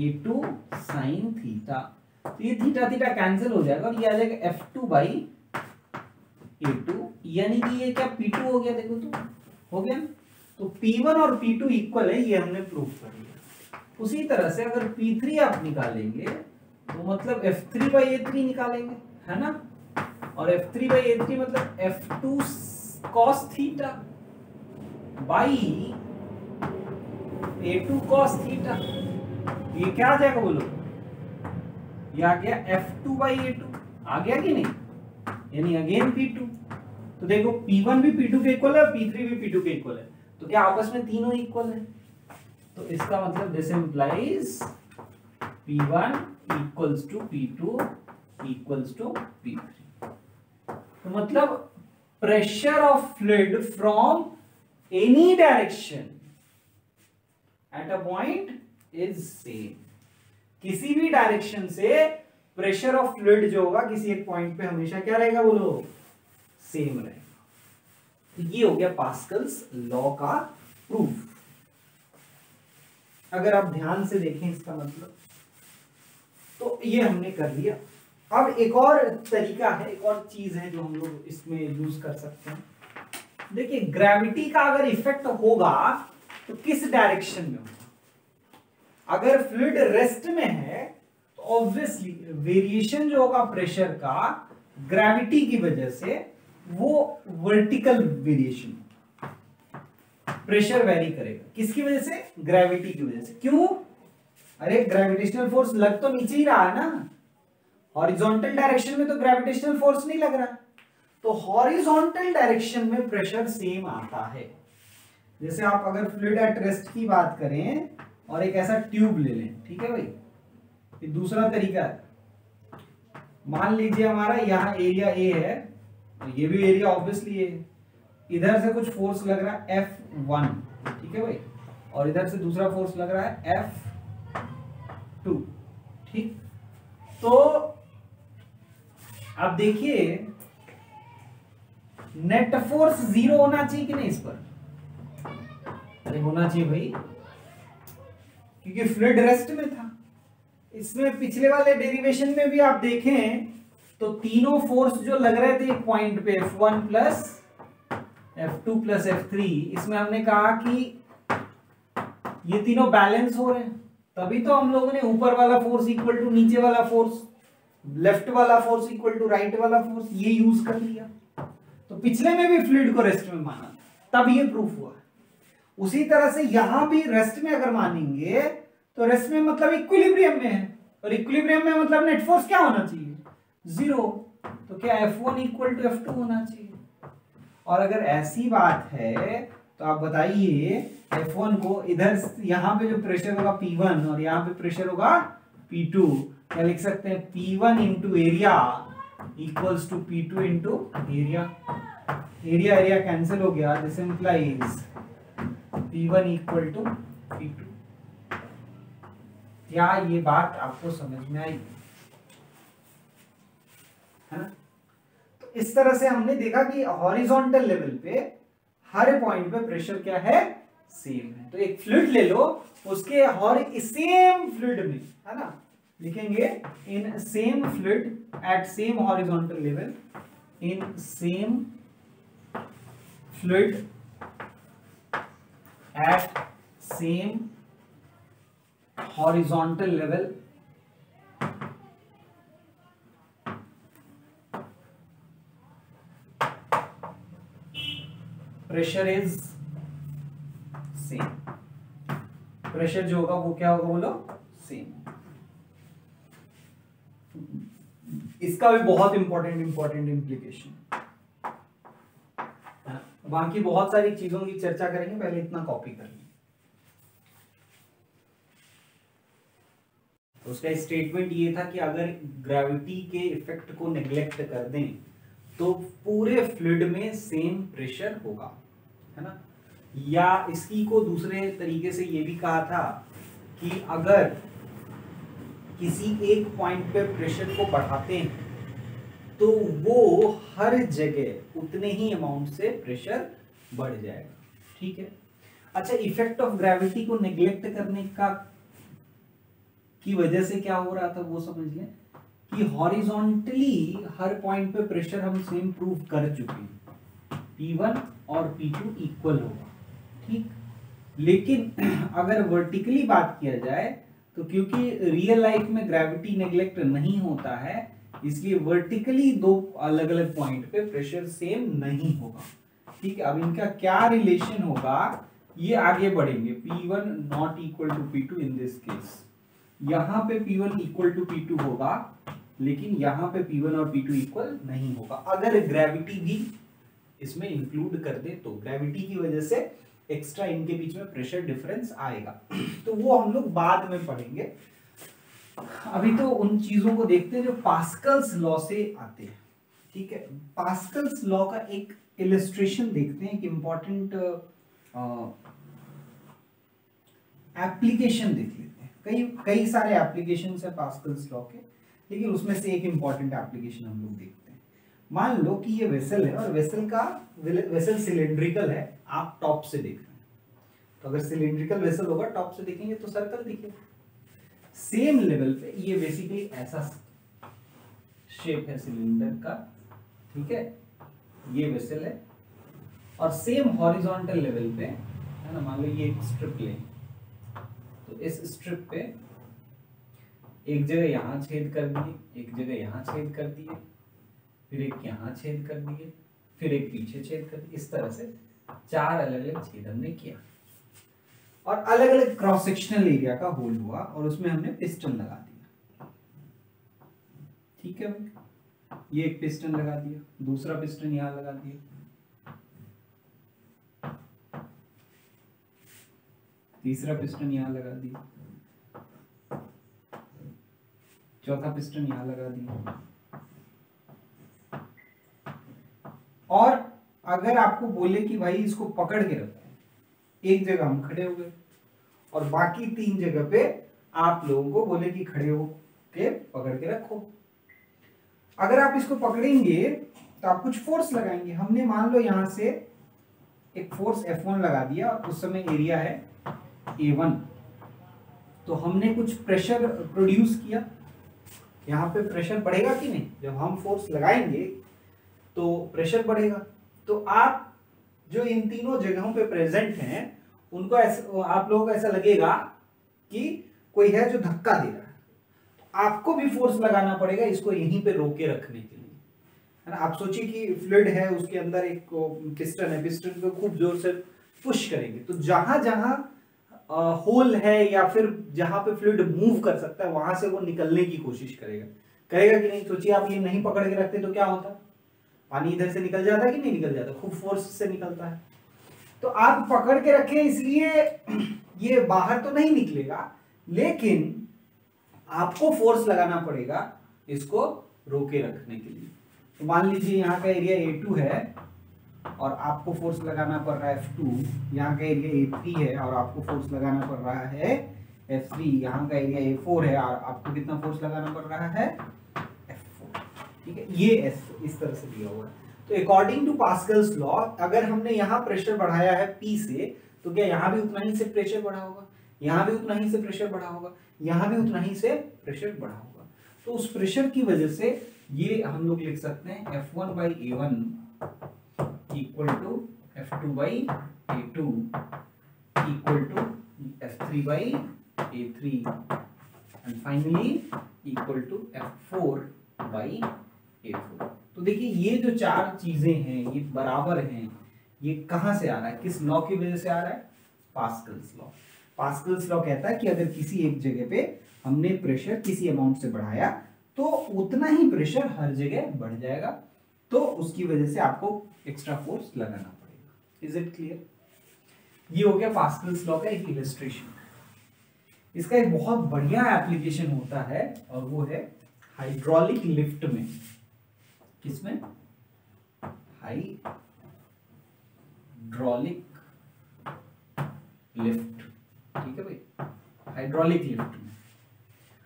A2 sin थीटा। तो ये थीटा थीटा कैंसिल हो जाएगा और ये आ जाएगा F2/A2, यानी कि ये क्या P2 हो गया, देखो तो हो गया। तो P1 और P2 इक्वल है, ये हमने प्रूव कर लिया। उसी तरह से अगर P3 आप निकालेंगे तो मतलब F3/A3 निकालेंगे, है ना, और F3/A3 मतलब F2 cos theta by A2 cos theta. ये क्या आ जाएगा बोलो? ये आ गया F2/A2, आ गया कि नहीं, यानी अगेन P2। तो देखो P1 भी P2 के इक्वल है, P3 भी P2 के इक्वल है, तो क्या आपस में तीनों इक्वल है? तो इसका मतलब this implies P1 equals to P2 equals to P3। तो मतलब pressure of fluid from any direction at a point is same. किसी भी डायरेक्शन से प्रेशर ऑफ फ्लूइड जो होगा किसी एक पॉइंट पे हमेशा क्या रहेगा बोलो? सेम रहेगा। तो ये हो गया पास्कल्स लॉ का प्रूफ। अगर आप ध्यान से देखें इसका मतलब, तो ये हमने कर लिया। अब एक और तरीका है, एक और चीज है जो हम लोग इसमें यूज कर सकते हैं। देखिए ग्रेविटी का अगर इफेक्ट होगा तो किस डायरेक्शन में होगा? अगर फ्लूइड रेस्ट में है तो ऑब्वियसली वेरिएशन जो होगा प्रेशर का ग्रेविटी की वजह से वो वर्टिकल वेरिएशन, प्रेशर वेरी करेगा। किसकी वजह से? ग्रेविटी की वजह से। क्यों? अरे ग्रेविटेशनल फोर्स लग तो नीचे ही रहा है ना, हॉरिजॉन्टल डायरेक्शन में तो ग्रेविटेशनल फोर्स नहीं लग रहा, तो हॉरिजॉन्टल डायरेक्शन में प्रेशर सेम आता है। जैसे आप अगर फ्लूइड एट रेस्ट की बात करें और एक ऐसा ट्यूब ले लें, ठीक है भाई, ये दूसरा तरीका है। मान लीजिए हमारा यहाँ एरिया ए है, तो ये भी एरिया ऑब्वियसली है, इधर से कुछ फोर्स लग रहा है F1, ठीक है भाई, और इधर से दूसरा फोर्स लग रहा है F2, ठीक। तो अब देखिए नेट फोर्स 0 होना चाहिए कि नहीं इस पर? अरे होना चाहिए भाई, क्योंकि फ्लूइड रेस्ट में था। इसमें पिछले वाले डेरिवेशन में भी आप देखें तो तीनों फोर्स जो लग रहे थे एक पॉइंट पे F1 plus F2 plus F3, इसमें हमने कहा कि ये तीनों बैलेंस हो रहे हैं, तभी तो हम लोगों ने ऊपर वाला फोर्स इक्वल टू नीचे वाला फोर्स, लेफ्ट वाला फोर्स इक्वल टू राइट वाला फोर्स, ये यूज कर लिया। तो पिछले में भी फ्लूइड को रेस्ट में माना, तब ये प्रूफ हुआ। उसी तरह से यहां भी रेस्ट में अगर मानेंगे तो रेस्ट में मतलब इक्विलिब्रियम में है, और इक्विलिब्रियम में मतलब नेट फोर्स क्या होना चाहिए? 0। तो क्या F1 इक्वल टू F2 होना चाहिए? और अगर ऐसी बात है तो आप बताइए F1 को इधर यहां पे जो प्रेशर होगा P1 और यहां पे प्रेशर होगा P2, क्या लिख सकते हैं? P1 into area equals to P2 into area. Area area cancel हो गया, this implies P1 equal to P2। क्या ये बात आपको समझ में आई? है ना? तो इस तरह से हमने देखा कि हॉरिजॉन्टल लेवल पे हर पॉइंट पे प्रेशर क्या है? सेम है। तो एक फ्लूइड ले लो, उसके सेम फ्लूइड में, है ना, लिखेंगे in same fluid at same horizontal level, in same fluid at same horizontal level pressure is same। Pressure जो होगा वो क्या होगा बोलो? सेम। इसका भी बहुत इंपॉर्टेंट इंप्लीकेशन, बाकी बहुत सारी चीजों की चर्चा करेंगे, पहले इतना कॉपी कर लें। उसका स्टेटमेंट ये था कि अगर ग्रेविटी के इफेक्ट को नेग्लेक्ट कर दें तो पूरे फ्लूइड में सेम प्रेशर होगा, है ना। या इसी को दूसरे तरीके से ये भी कहा था कि अगर किसी एक पॉइंट पे प्रेशर को बढ़ाते हैं तो वो हर जगह उतने ही अमाउंट से प्रेशर बढ़ जाएगा, ठीक है। अच्छा, इफेक्ट ऑफ ग्रेविटी को नेग्लेक्ट करने का की वजह से क्या हो रहा था वो समझ लें कि हॉरिजॉन्टली हर पॉइंट पे प्रेशर हम सेम प्रूव कर चुके हैं, P1 और P2 इक्वल होगा, ठीक। लेकिन अगर वर्टिकली बात किया जाए तो क्योंकि रियल लाइफ में ग्रेविटी नेग्लेक्ट नहीं होता है, इसलिए वर्टिकली दो अलग अलग पॉइंट पे प्रेशर सेम नहीं होगा, ठीक है। अब इनका क्या रिलेशन होगा ये आगे बढ़ेंगे। P1 not equal to P2 in this case, यहां पे P1 इक्वल टू P2 होगा, लेकिन यहां पे P1 और P2 इक्वल नहीं होगा अगर ग्रेविटी भी इसमें इंक्लूड कर दे तो। ग्रेविटी की वजह से एक्स्ट्रा इनके बीच में प्रेशर डिफरेंस आएगा, तो वो हम लोग बाद में पढ़ेंगे। अभी तो उन चीजों को देखते हैं जो पास्कल्स लॉ से आते हैं, ठीक है। पास्कल्स लॉ का एक इलस्ट्रेशन देखते हैं, एक इंपॉर्टेंट एप्लीकेशन देख लेते हैं। कई सारे एप्लीकेशन है पास्कल्स लॉ के, लेकिन उसमें से एक इंपॉर्टेंट एप्लीकेशन हम लोग देखते हैं। मान लो कि ये वेसल है और वेसल सिलिंड्रिकल है, आप टॉप से देख रहे हैं, तो अगर सिलिंड्रिकल वेसल होगा टॉप से देखेंगे तो सर्कल दिखेगा। सेम लेवल पे ये बेसिकली ऐसा शेप है सिलेंडर का, ठीक है, ये वेसल है, और सेम हॉरिजॉन्टल लेवल पे है ना, मान लो ये एक स्ट्रिप ले, तो इस स्ट्रिप पे एक जगह यहां छेद कर दिए, एक जगह यहां छेद कर दिए, फिर एक यहां छेद कर दिए, फिर एक पीछे छेद कर दिए, इस तरह से 4 अलग अलग छेद हमने किया और अलग अलग क्रॉस सेक्शनल एरिया का होल हुआ और उसमें हमने पिस्टन लगा दिया, ठीक है भाई। ये एक पिस्टन लगा दिया, दूसरा पिस्टन यहां लगा दिया, तीसरा पिस्टन यहां लगा दिया, चौथा पिस्टन यहां लगा दिया। और अगर आपको बोले कि भाई इसको पकड़ के रखो, एक जगह हम खड़े हो गए और बाकी 3 जगह पे आप लोगों को बोले कि खड़े हो के पकड़ के रखो। अगर आप इसको पकड़ेंगे तो आप कुछ फोर्स लगाएंगे। हमने मान लो यहां से एक फोर्स F1 लगा दिया और उस समय एरिया है A1, तो हमने कुछ प्रेशर प्रोड्यूस किया, यहां पे प्रेशर बढ़ेगा कि नहीं, जब हम फोर्स लगाएंगे तो प्रेशर बढ़ेगा। तो आप जो इन तीनों जगहों पे प्रेजेंट हैं उनको आप लोगों को ऐसा लगेगा कि कोई है जो धक्का दे रहा है, तो आपको भी फोर्स लगाना पड़ेगा इसको यहीं पे रोके रखने के लिए, है ना। आप सोचिए कि फ्लूइड है, उसके अंदर एक पिस्टन है, पिस्टन को खूब जोर से पुश करेंगे तो जहां जहां होल है या फिर जहां पे फ्लूइड मूव कर सकता है वहां से वो निकलने की कोशिश करेगा कि नहीं। सोचिए आप ये नहीं पकड़ के रखते तो क्या होता, पानी इधर से निकल जाता है कि नहीं निकल जाता, खूब फोर्स से निकलता है। तो आप पकड़ के रखें इसलिए ये बाहर तो नहीं निकलेगा, लेकिन आपको फोर्स लगाना पड़ेगा इसको रोके रखने के लिए। तो मान लीजिए यहाँ का एरिया A2 है और आपको फोर्स लगाना पड़ रहा है F2, यहाँ का एरिया A3 है और आपको फोर्स लगाना पड़ रहा है F3, यहाँ का एरिया A4 है और आपको कितना फोर्स लगाना पड़ रहा है F4, ठीक है। ये इस तरह से दिया हुआ है। तो अकॉर्डिंग टू पास्कल्स लॉ अगर हमने यहाँ प्रेशर बढ़ाया है P से, तो क्या यहाँ भी उतना ही से प्रेशर बढ़ा होगा, यहाँ भी उतना ही से प्रेशर बढ़ा होगा, यहाँ भी उतना ही से प्रेशर बढ़ा होगा। तो उस प्रेशर की वजह से ये हम लोग लिख सकते हैं F1 by A1 equal to F2 by A2 equal to F3 by A3 and finally equal to F4 by A4। तो देखिए ये जो 4 चीजें हैं ये बराबर हैं, ये कहां से आ रहा है, किस लॉ की वजह से आ रहा है, पास्कल्स लॉ। पास्कल्स लॉ कहता है कि अगर किसी एक जगह पे हमने प्रेशर किसी अमाउंट से बढ़ाया तो उतना ही प्रेशर हर जगह बढ़ जाएगा, तो उसकी वजह से आपको एक्स्ट्रा फोर्स लगाना पड़ेगा। Is it clear? ये हो गया पास्कल्स लॉ का एक इलस्ट्रेशन। इसका एक बहुत बढ़िया एप्लीकेशन होता है और वो है हाइड्रोलिक लिफ्ट में। किसमें? हाइड्रोलिक लिफ्ट, ठीक है भाई, हाइड्रोलिक लिफ्ट में।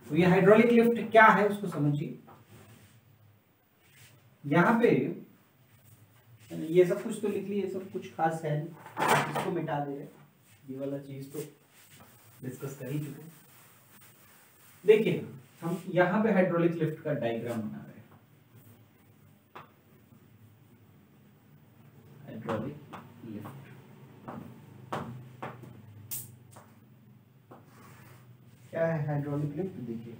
तो ये हाइड्रोलिक लिफ्ट क्या है उसको समझिए। यहाँ पे ये सब कुछ तो लिख लिए, सब कुछ खास है नहीं, इसको मिटा दे रहे, ये वाला चीज तो डिस्कस कर ही चुके। देखिए हम यहाँ पे हाइड्रोलिक लिफ्ट का डायग्राम बना रहे हैं। हाइड्रोलिक लिफ्ट क्या है? हाइड्रोलिक लिफ्ट देखिए,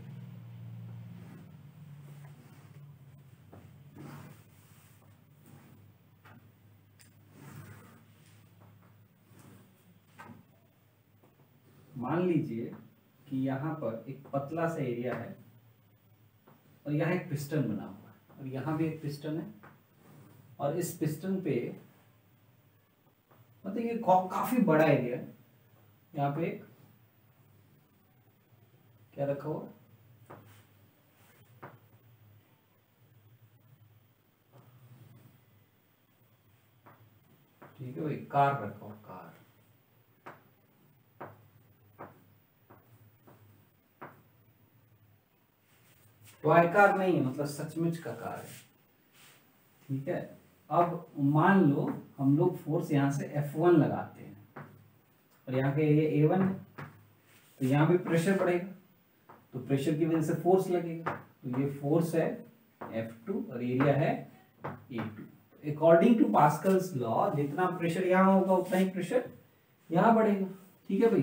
मान लीजिए कि यहाँ पर एक पतला सा एरिया है और यहाँ एक पिस्टन बना हुआ है और यहाँ भी एक पिस्टन है, और इस पिस्टन पे मतलब ये काफी बड़ा एरिया है। यहाँ पे एक क्या रखा हुआ, ठीक है भाई, कार रखा हुआ, कार। टॉय कार नहीं है, मतलब सचमुच का कार है, ठीक है। अब मान लो हम लोग फोर्स यहाँ से F1 लगाते हैं और यहाँ के एरिया A1 है, तो यहाँ भी प्रेशर पड़ेगा, तो प्रेशर की वजह से फोर्स लगेगा, तो ये फोर्स है F2 और एरिया है A2। According to Pascal's law जितना प्रेशर यहाँ होगा उतना ही प्रेशर यहाँ बढ़ेगा, ठीक है भाई।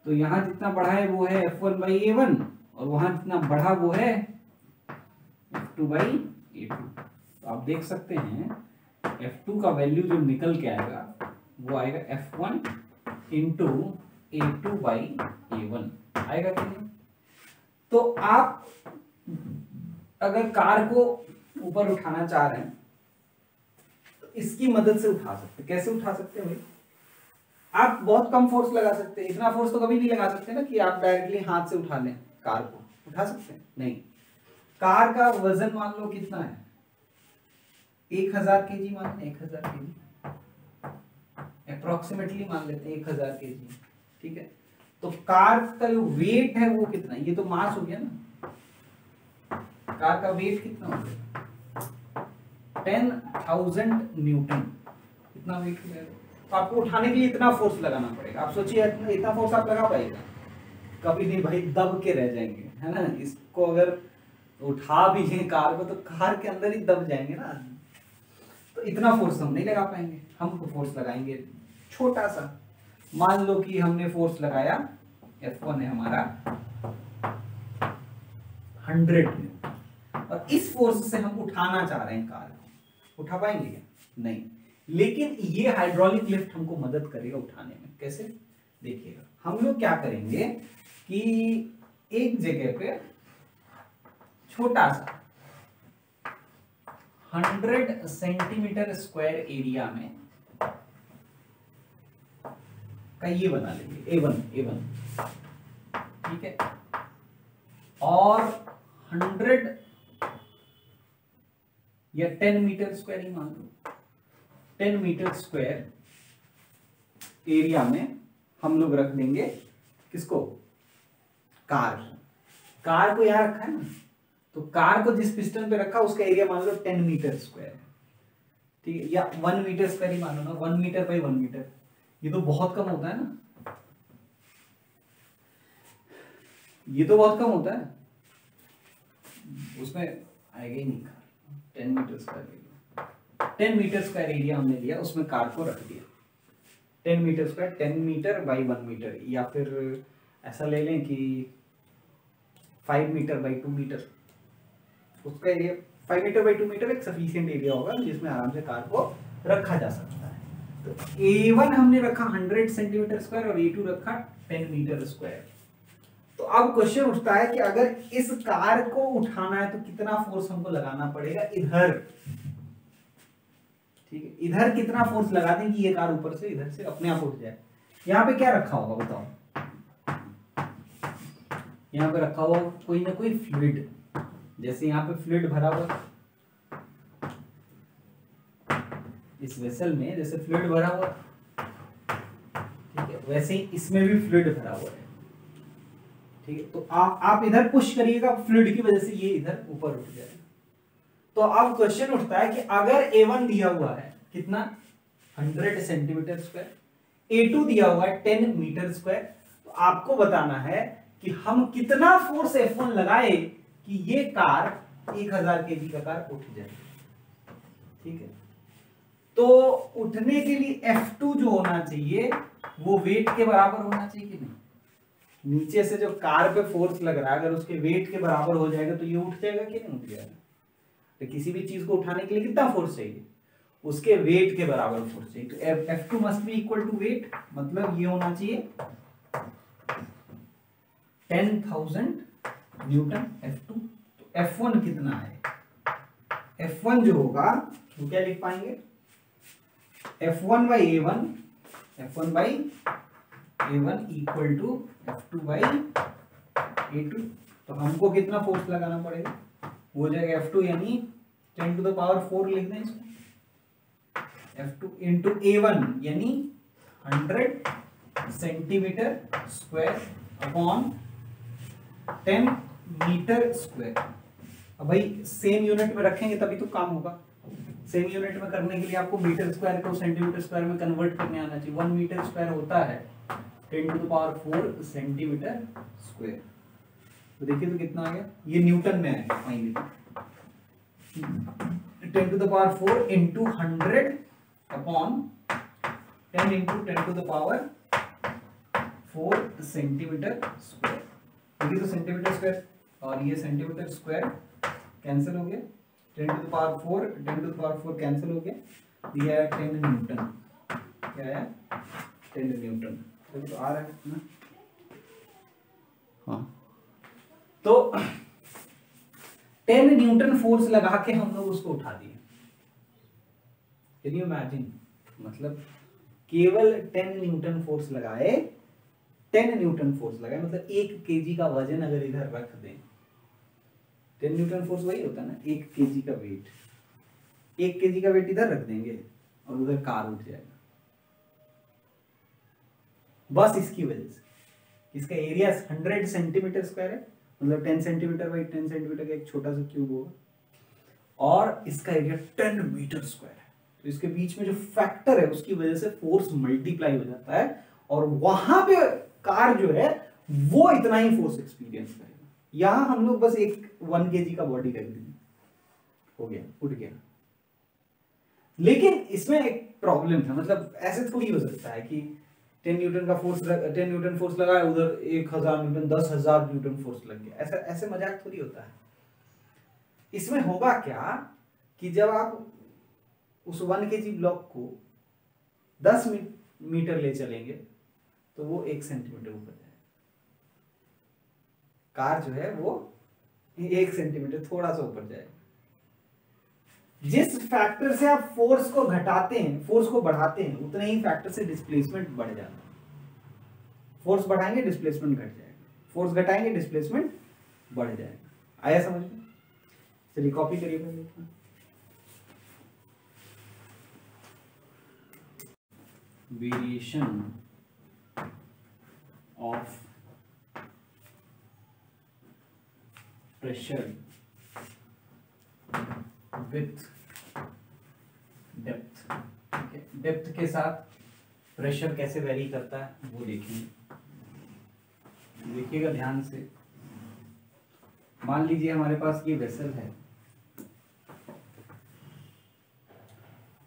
तो यहाँ जितना बढ़ा है वो है F1/A1 और वहां जितना बढ़ा वो है F2/A2। तो आप देख सकते हैं F2 का वैल्यू जो निकल के आएगा वो आएगा F1 इंटू A2/A1 आएगा कि नहीं। तो आप अगर कार को ऊपर उठाना चाह रहे हैं तो इसकी मदद से उठा सकते। कैसे उठा सकते हैं भाई? आप बहुत कम फोर्स लगा सकते हैं, इतना फोर्स तो कभी नहीं लगा सकते ना कि आप डायरेक्टली हाथ से उठा लें। कार को उठा सकते हैं? नहीं। कार का वजन मान लो कितना है, 1000 kg मान लें, 1000 kg अप्रोक्सीमेटली मान लेते हैं 1000 kg, ठीक है। तो कार का जो वेट है वो कितना है? ये तो मास हो गया ना, कार का वेट कितना हो गया? 10,000 न्यूटन, इतना वेट हो गया। तो आपको उठाने के लिए इतना फोर्स लगाना पड़ेगा। आप सोचिए इतना फोर्स आप लगा पाएगा? कभी नहीं भाई, दब के रह जाएंगे, है ना। इसको अगर उठा भी लें कार को तो कार के अंदर ही दब जाएंगे ना। तो इतना फोर्स हम नहीं लगा पाएंगे, हम तो फोर्स लगाएंगे छोटा सा। मान लो कि हमने फोर्स लगाया, F1 है हमारा 100 न्यूटन, और इस फोर्स से हम उठाना चाह रहे हैं कार को। उठा पाएंगे क्या? नहीं। लेकिन ये हाइड्रोलिक लिफ्ट हमको मदद करेगा उठाने में। कैसे? देखिएगा, हम लोग क्या करेंगे कि एक जगह पे छोटा सा 100 सेंटीमीटर स्क्वायर एरिया में का ये बना लेंगे A1, ठीक है। और 100 या 10 मीटर स्क्वायर ही मान लो, 10 मीटर स्क्वायर एरिया में हम लोग रख देंगे किसको? कार को यहां रखा है ना, तो कार को जिस पिस्टन पे रखा उसका एरिया मान लो 10 मीटर स्क्वायर है, ठीक है, या 1 मीटर स्क्वायर ही मान लो ना, 1 मीटर बाई 1 मीटर। ये तो बहुत कम होता है ना, ये तो बहुत कम होता है, उसमें आएगा ही नहीं। 10 metre square area, 10 metre square area हमने लिया, उसमें कार को रख दिया 10 metre square, 10 metre by 1 metre, या फिर ऐसा ले लें कि 5 मीटर बाई 2 मीटर। उसका एरिया 5 मीटर बाई 2 मीटर एक सफिशिएंट एरिया होगा जिसमें आराम से कार को रखा जा सकता है। तो A1 हमने रखा 100 सेंटीमीटर स्क्वायर और A2 रखा 10 मीटर स्क्वायर। तो अब क्वेश्चन उठता है कि अगर इस कार को उठाना है तो कितना फोर्स हमको लगाना पड़ेगा इधर, ठीक है। इधर कितना फोर्स लगा दें कि ये कार ऊपर से इधर से अपने आप उठ जाए। यहाँ पे क्या रखा होगा बताओ? यहाँ पे रखा हुआ कोई ना कोई फ्लूइड, जैसे यहाँ पे फ्लूइड भरा हुआ इस वेसल में, जैसे फ्लूइड भरा हुआ, ठीक है, वैसे ही इसमें भी फ्लूइड भरा हुआ है, ठीक है, तो आप इधर पुश करिएगा, फ्लूइड की वजह से ये इधर ऊपर उठ जाएगा। तो अब क्वेश्चन उठता है कि अगर A1 दिया हुआ है कितना 100 सेंटीमीटर स्क्वायर, A2 दिया हुआ है 10 मीटर स्क्वायर, तो आपको बताना है कि हम कितना फोर्स F1 लगाए कि ये कार 1000 केजी का कार उठ जाए। ठीक है, तो उठने के लिए F2 जो होना चाहिए वो वेट के बराबर होना चाहिए कि नहीं? नीचे से जो कार पे फोर्स लग रहा है अगर उसके वेट के बराबर हो जाएगा तो ये उठ जाएगा कि नहीं उठ जाएगा? तो किसी भी चीज को उठाने के लिए कितना फोर्स चाहिए? उसके वेट के बराबर फोर्स चाहिए। तो F2 must be equal to weight, मतलब ये होना चाहिए 10,000 न्यूटन F2। तो F1 कितना है? F1 जो होगा वो क्या लिख पाएंगे? F1 by A1, F1 by A1 equal to F2 by A2। तो हमको कितना फोर्स लगाना पड़ेगा? हो जाएगा F2 यानी 10 to the power 4 लिख दें इसको, F2 into A1 यानी 100 centimetre square upon 10 metre square. अब भाई सेम यूनिट में रखेंगे तभी तो काम होगा। सेम यूनिट में करने के लिए आपको मीटर स्क्वायर को सेंटीमीटर स्क्वायर में कन्वर्ट करने आना चाहिए। 1 मीटर स्क्वायर होता है 10 to the power 4 centimetre square. तो देखिए तो कितना आ गया, ये न्यूटन में आएगा finally 10 to the power 4 into 100 upon 10 into 10 to the power 4 centimetre square. देखिए तो सेंटीमीटर स्क्वायर और ये सेंटीमीटर स्क्वायर कैंसिल हो गया, 10 to the power 4 10 to the power 4 cancel हो गया, दिया है 10 न्यूटन। क्या है? 10 न्यूटन। तो आ रहा है ना? हाँ, तो 10 न्यूटन फोर्स लगा के हम लोग उसको उठा दिए। Can you imagine? मतलब केवल 10 न्यूटन फोर्स लगाए, 10 न्यूटन फोर्स लगाए, मतलब 1 केजी का वजन अगर इधर रख दें, 10 न्यूटन फोर्स वही होता है ना, 1 केजी का वेट, 1 केजी का वेट इधर रख देंगे और उधर कार उठ जाएगा। बस इसकी वजह से इसका एरिया 100 सेंटीमीटर स्क्वायर है, मतलब 10 सेंटीमीटर बाई 10 सेंटीमीटर का एक छोटा सा क्यूब होगा, और इसका एरिया 10 मीटर स्क्वायर है। तो इसके बीच में जो फैक्टर है उसकी वजह से फोर्स मल्टीप्लाई हो जाता है, और वहां पे कार जो है वो इतना ही फोर्स एक्सपीरियंस करेगा। यहां हम लोग बस एक 1 केजी का बॉडी रख देंगे, हो गया, उठ गया। लेकिन इसमें एक प्रॉब्लम है, मतलब ऐसे थोड़ी हो सकता है कि 10 न्यूटन का फोर्स 10 न्यूटन फोर्स लगाया, उधर 1000 न्यूटन 10,000 न्यूटन फोर्स लग गया। ऐसा ऐसे मजाक थोड़ी होता है। इसमें होगा क्या कि जब आप उस 1 केजी ब्लॉक को 10 मीटर ले चलेंगे तो वो 1 सेंटीमीटर ऊपर जाएगा। कार जो है वो 1 सेंटीमीटर थोड़ा सा ऊपर जाएगा। जिस फैक्टर से आप फोर्स को घटाते हैं, फोर्स को बढ़ाते हैं, उतने ही फैक्टर से डिस्प्लेसमेंट बढ़ जाता है। फोर्स बढ़ाएंगे डिस्प्लेसमेंट घट जाएगा, फोर्स घटाएंगे डिस्प्लेसमेंट बढ़ जाएगा। आया समझ में? चलिए कॉपी करिए। Variation of pressure with depth. ठीक है, डेप्थ के साथ प्रेशर कैसे वेरी करता है वो देखेंगे। देखिएगा ध्यान से। मान लीजिए हमारे पास ये वेसल है,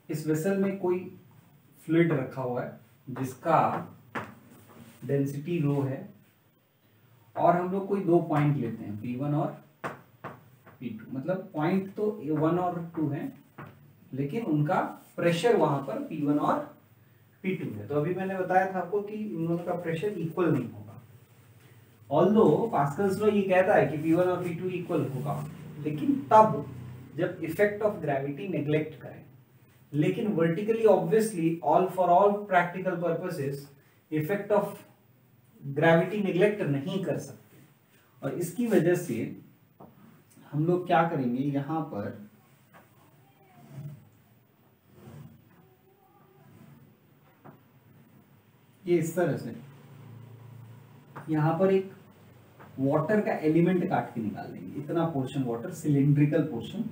इस वेसल में कोई फ्लूइड रखा हुआ है जिसका डेंसिटी रो है, और हम लोग कोई 2 पॉइंट लेते हैं P1 और P2। मतलब पॉइंट तो 1 और 2 हैं, लेकिन उनका प्रेशर वहां पर P1 और P2 है। तो अभी मैंने बताया था आपको कि इन दोनों का प्रेशर इक्वल नहीं होगा। ऑल्दो पास्कल्स लॉ ये कहता है कि P1 और P2 इक्वल होगा, लेकिन तब जब इफेक्ट ऑफ ग्रेविटी नेग्लेक्ट करें। लेकिन vertically obviously for all practical purposes effect of gravity neglect नहीं कर सकते, और इसकी वजह से हम लोग क्या करेंगे, यहां पर ये इस तरह से यहां पर एक वाटर का एलिमेंट काट के निकाल लेंगे, इतना पोर्शन वाटर सिलिंड्रिकल पोर्शन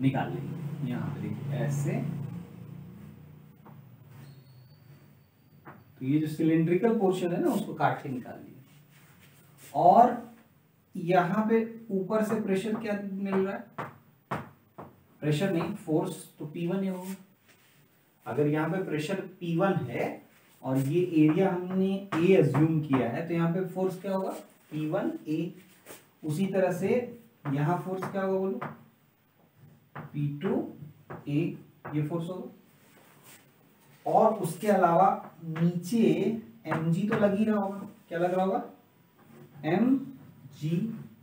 निकाल लेंगे। यहाँ पे देखिए ऐसे, तो ये जो सिलिंड्रिकल पोर्शन है ना उसको काट के निकाल लिया। और यहाँ पे ऊपर से प्रेशर क्या मिल रहा है, प्रेशर नहीं फोर्स, तो P1 है होगा। अगर यहाँ पे प्रेशर P1 है और ये एरिया हमने A एज्यूम किया है, तो यहाँ पे फोर्स क्या होगा P1A। उसी तरह से यहाँ फोर्स क्या होगा बोलो, P2A, ये फोर्स होगा। और उसके अलावा नीचे mg तो लग ही रहा होगा, क्या लग रहा होगा mg,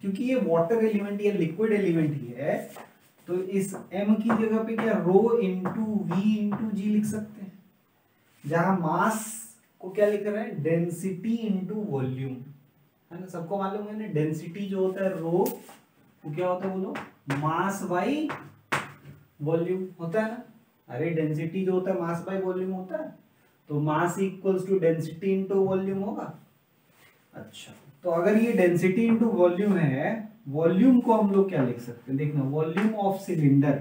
क्योंकि ये वाटर एलिमेंट या लिक्विड एलिमेंट ही है, तो इस m की जगह पे क्या रो इंटू वी इंटू जी लिख सकते हैं, जहां मास को क्या लिख रहे हैं डेंसिटी इंटू वॉल्यूम, है ना। सबको मालूम है ना डेंसिटी जो होता है रो, वो क्या होता है बोलो, मास बाई वॉल्यूम होता है ना। अरे डेंसिटी जो होता है मास बाय वॉल्यूम होता है, तो mass equals to density into volume होगा। अच्छा, तो अगर ये डेंसिटी इनटू वॉल्यूम है, वॉल्यूम को हम लोग क्या लिख सकते हैं, देखना volume of cylinder,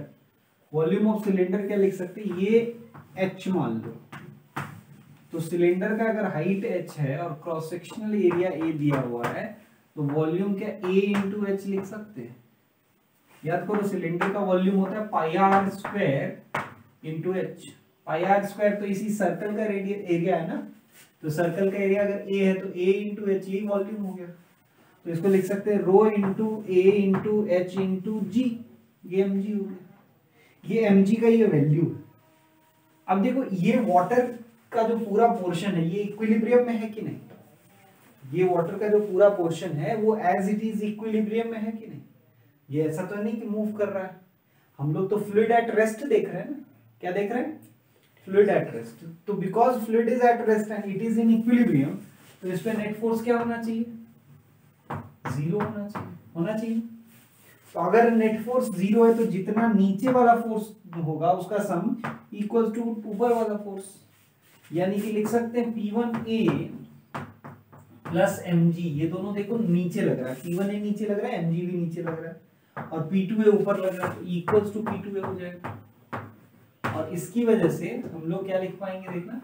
volume of cylinder क्या लिख सकते हैं, ये h मान लो। तो सिलेंडर का अगर हाइट h है और क्रॉस सेक्शनल एरिया a दिया हुआ है, तो वॉल्यूम क्या a इंटू h लिख सकते हैं। याद करो सिलेंडर का वॉल्यूम होता है pi R square into H. Pi R square तो इसी सर्कल का एरिया है ना, तो सर्कल का एरिया अगर a है तो a इंटू एच यही वॉल्यूम हो गया। तो इसको लिख सकते हैं rho into a into H into g, ये mg हो गया। ये mg का ये वैल्यू है। अब देखो ये वाटर का जो पूरा पोर्शन है ये इक्विलिब्रियम में है कि नहीं, ये वाटर का जो पूरा पोर्शन है वो एज इट इज इक्विलिब्रियम में है कि नहीं। ये ऐसा तो नहीं कि मूव कर रहा है, हम लोग तो फ्लूइड एट रेस्ट देख रहे हैं ना, क्या देख रहे हैं फ्लूइड एट रेस्ट। तो because fluid is at rest and it is in equilibrium, तो इस पे नेट फोर्स क्या होना चाहिए, जीरो होना चाहिए। तो अगर नेट फोर्स जीरो है तो जितना नीचे वाला फोर्स होगा उसका सम इक्वल टू ऊपर वाला फोर्स, यानी कि लिख सकते हैं P1A प्लस mg, ये दोनों देखो नीचे लग रहा है, P1A नीचे लग रहा है, mg भी नीचे लग रहा है, और P2A ऊपर लग रहा है, तो इक्वल्स टू P2A हो जाएगा। और इसकी वजह से हम लोग क्या लिख पाएंगे, देखना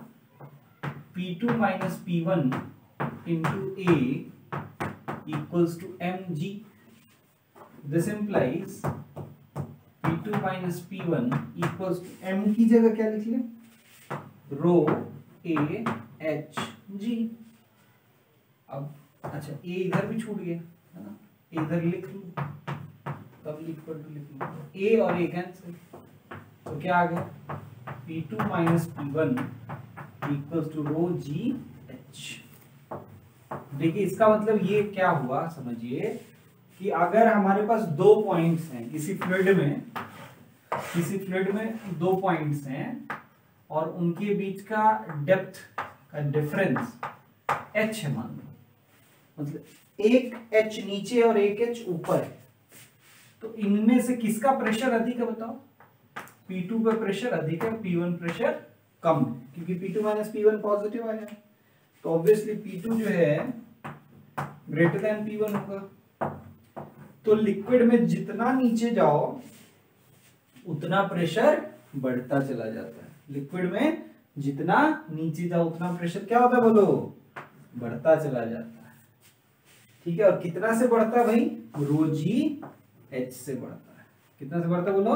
P2 minus P1 into A equals to mg। This implies P2 minus P1 equals to m की जगह क्या लिख लें, रो A H G। अब अच्छा a इधर भी छूट गया है ना, इधर लिख लूं तब इक्वल टू लिख लूं, a और a कैंसिल, तो क्या आ गया P2 minus P1 equals to rho G H। देखिए इसका मतलब ये क्या हुआ, समझिए कि अगर हमारे पास दो पॉइंट्स हैं किसी फ्लूइड में दो पॉइंट्स हैं और उनके बीच का डेप्थ का डिफरेंस h है मान लो, मतलब एक h नीचे और एक h ऊपर है, तो इनमें से किसका प्रेशर अधिक है बताओ, P2 पे प्रेशर अधिक है, P1 प्रेशर कम है, क्योंकि P2 माइनस P1 पॉजिटिव आया, तो ऑब्वियसली P2 जो है ग्रेटर देन P1 होगा। तो लिक्विड में जितना नीचे जाओ उतना प्रेशर बढ़ता चला जाता है, लिक्विड में जितना नीचे जाओ उतना प्रेशर क्या होता है बोलो, बढ़ता चला जाता है। ठीक है, और कितना से बढ़ता है भाई, रो जी एच से बढ़ता है, कितना से बढ़ता है बोलो,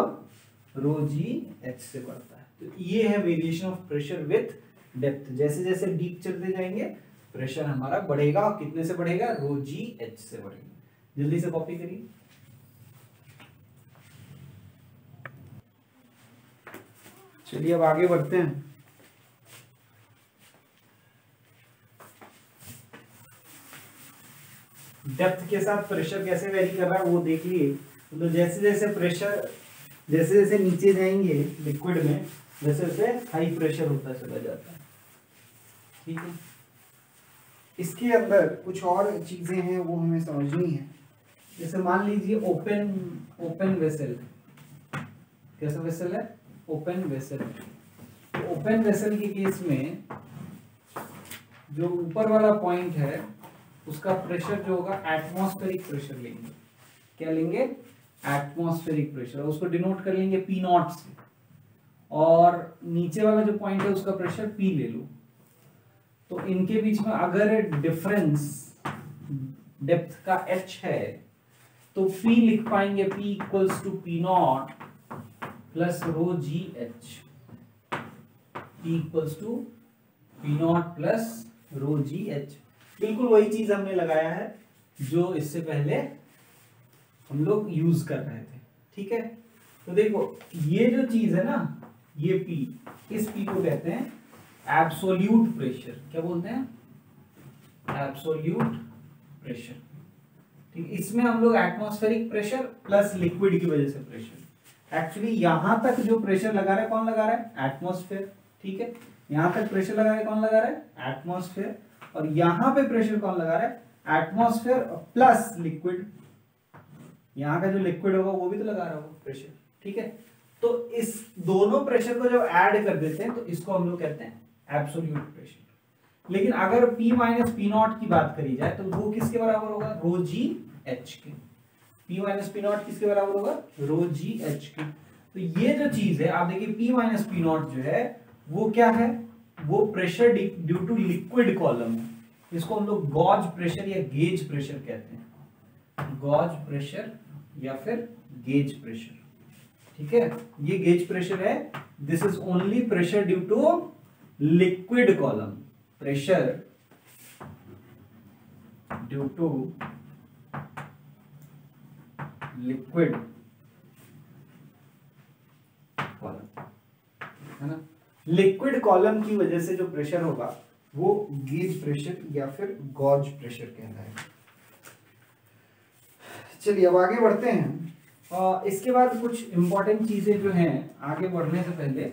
रो जी एच से बढ़ता है। तो ये है variation of pressure with depth, जैसे जैसे डीप चलते जाएंगे प्रेशर हमारा बढ़ेगा, और कितने से बढ़ेगा, रो जी एच से बढ़ेगा। जल्दी से कॉपी करिए। चलिए अब आगे बढ़ते हैं। डेप्थ के साथ प्रेशर कैसे वेरी कर रहा है वो देख लिए। तो जैसे जैसे प्रेशर जैसे जैसे नीचे जाएंगे लिक्विड में, वैसे वैसे हाई प्रेशर होता चला जाता है। ठीक है, इसके अंदर कुछ और चीजें हैं वो हमें समझनी है। जैसे मान लीजिए ओपन वेसल, कैसा वेसल है, ओपन वेसल। तो ओपन वेसल के केस में जो ऊपर वाला पॉइंट है उसका प्रेशर जो होगा एटमॉस्फेरिक प्रेशर लेंगे। क्या लेंगे? Atmospheric pressure. उसको डिनोट कर लेंगे पी नॉट से, और नीचे वाला जो पॉइंट है उसका प्रेशर पी ले लो। तो इनके बीच में अगर डिफरेंस डेप्थ का h है तो p लिख पाएंगे p equals to P naught plus rho G H. p equals to P naught plus rho G H. बिल्कुल वही चीज हमने लगाया है जो इससे पहले हम लोग यूज कर रहे थे। ठीक है, तो देखो ये जो चीज है ना, ये P, इस P को कहते हैं एब्सोल्यूट प्रेशर। क्या बोलते हैं? Absolute pressure. ठीक, इसमें हम लोग एटमॉस्फेरिक प्रेशर प्लस लिक्विड की वजह से प्रेशर, एक्चुअली यहां तक जो प्रेशर लगा रहा है कौन लगा रहा है? एटमॉस्फेयर। ठीक है, यहां तक प्रेशर लगा रहा है कौन लगा रहा है? एटमॉस्फेयर। और यहां पे प्रेशर कौन लगा रहा है? Atmosphere plus liquid. यहां का जो लिक्विड होगा वो भी तो लगा रहा होगा प्रेशर। ठीक है, तो इस दोनों प्रेशर को जब ऐड कर देते हैं तो इसको हम लोग कहते हैं एब्सोल्यूट प्रेशर। लेकिन अगर P माइनस पी नॉट की बात करी जाए तो वो किसके बराबर होगा? रो जी एच के। P माइनस पी नॉट किसके बराबर होगा? रो जी एच के। तो ये जो चीज है आप देखिए, P माइनस पी नॉट जो है वो क्या है? वो pressure due to liquid column है। इसको हम लोग गॉज प्रेशर या गेज प्रेशर कहते हैं। गॉज प्रेशर या फिर गेज प्रेशर। ठीक है, ये गेज प्रेशर है। This is only pressure due to liquid column. Pressure due to liquid column, है ना। लिक्विड कॉलम की वजह से जो प्रेशर होगा वो गेज प्रेशर या फिर गॉज प्रेशर कहलाएगा। चलिए अब आगे बढ़ते हैं। इसके बाद कुछ इंपॉर्टेंट चीजें जो हैं आगे बढ़ने से पहले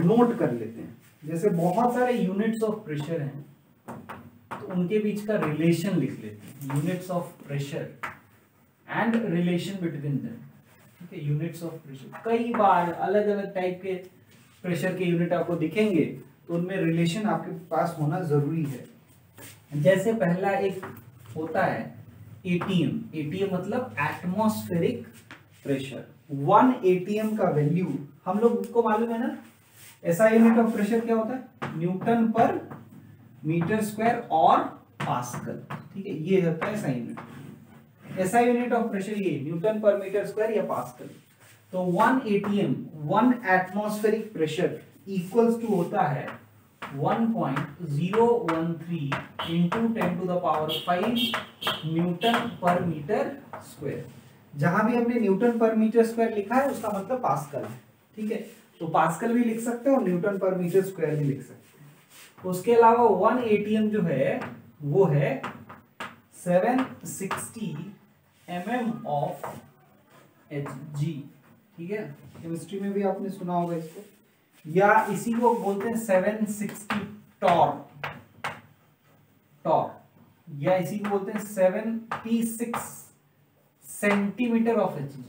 नोट कर लेते हैं। जैसे बहुत सारे यूनिट्स ऑफ प्रेशर हैं तो उनके बीच का रिलेशन लिख लेते हैं। Units of pressure and relation between them. ठीक है, यूनिट्स ऑफ प्रेशर कई बार अलग अलग टाइप के प्रेशर के यूनिट आपको दिखेंगे तो उनमें रिलेशन आपके पास होना जरूरी है। जैसे पहला एक होता है एटीएम। एटीएम मतलब एटमॉस्फेरिक प्रेशर। 1 एटीएम का वैल्यू हम लोग को मालूम है ना। ऐसा यूनिट ऑफ प्रेशर क्या होता है? न्यूटन पर मीटर स्क्वायर और पास्कल। ठीक है, ये होता है ऐसा यूनिट। ऐसा यूनिट ऑफ प्रेशर ये न्यूटन पर मीटर स्क्वायर या पास्कल। तो 1 ATM 1 atmospheric pressure equals to होता है 1.013 into 10 to the power 5 newton per metre square. जहां भी हमने न्यूटन पर मीटर स्क्वायर लिखा है उसका मतलब पास्कल है। ठीक है, तो पास्कल भी लिख सकते हो और न्यूटन पर मीटर स्क्वायर भी लिख सकते हो। उसके अलावा 1 एटीएम जो है वो है 760 mm ऑफ Hg। ठीक है, केमिस्ट्री में भी आपने सुना होगा इसको, या इसी को बोलते हैं 760 टॉर, या इसी को बोलते हैं 76 सेंटीमीटर ऑफ Hg।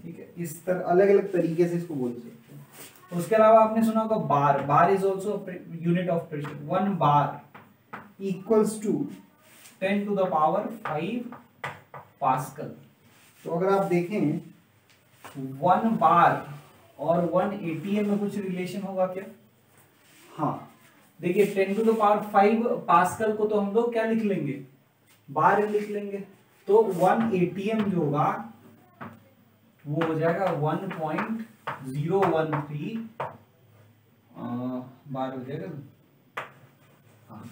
ठीक है, इस तरह अलग अलग तरीके से इसको बोल सकते हैं। उसके अलावा आपने सुना होगा bar. Bar is also unit of pressure. 1 bar equals to 10 to the power 5 pascal. तो अगर आप देखें 1 बार और 1 एटीएम में कुछ रिलेशन होगा क्या? हाँ, देखिए 10 टू द पावर 5 पास्कल को तो हम लोग क्या लिख लेंगे? बार लिख लेंगे। तो 1 एटीएम जो होगा वो हो जाएगा 1.013 बार हो जाएगा। हाँ,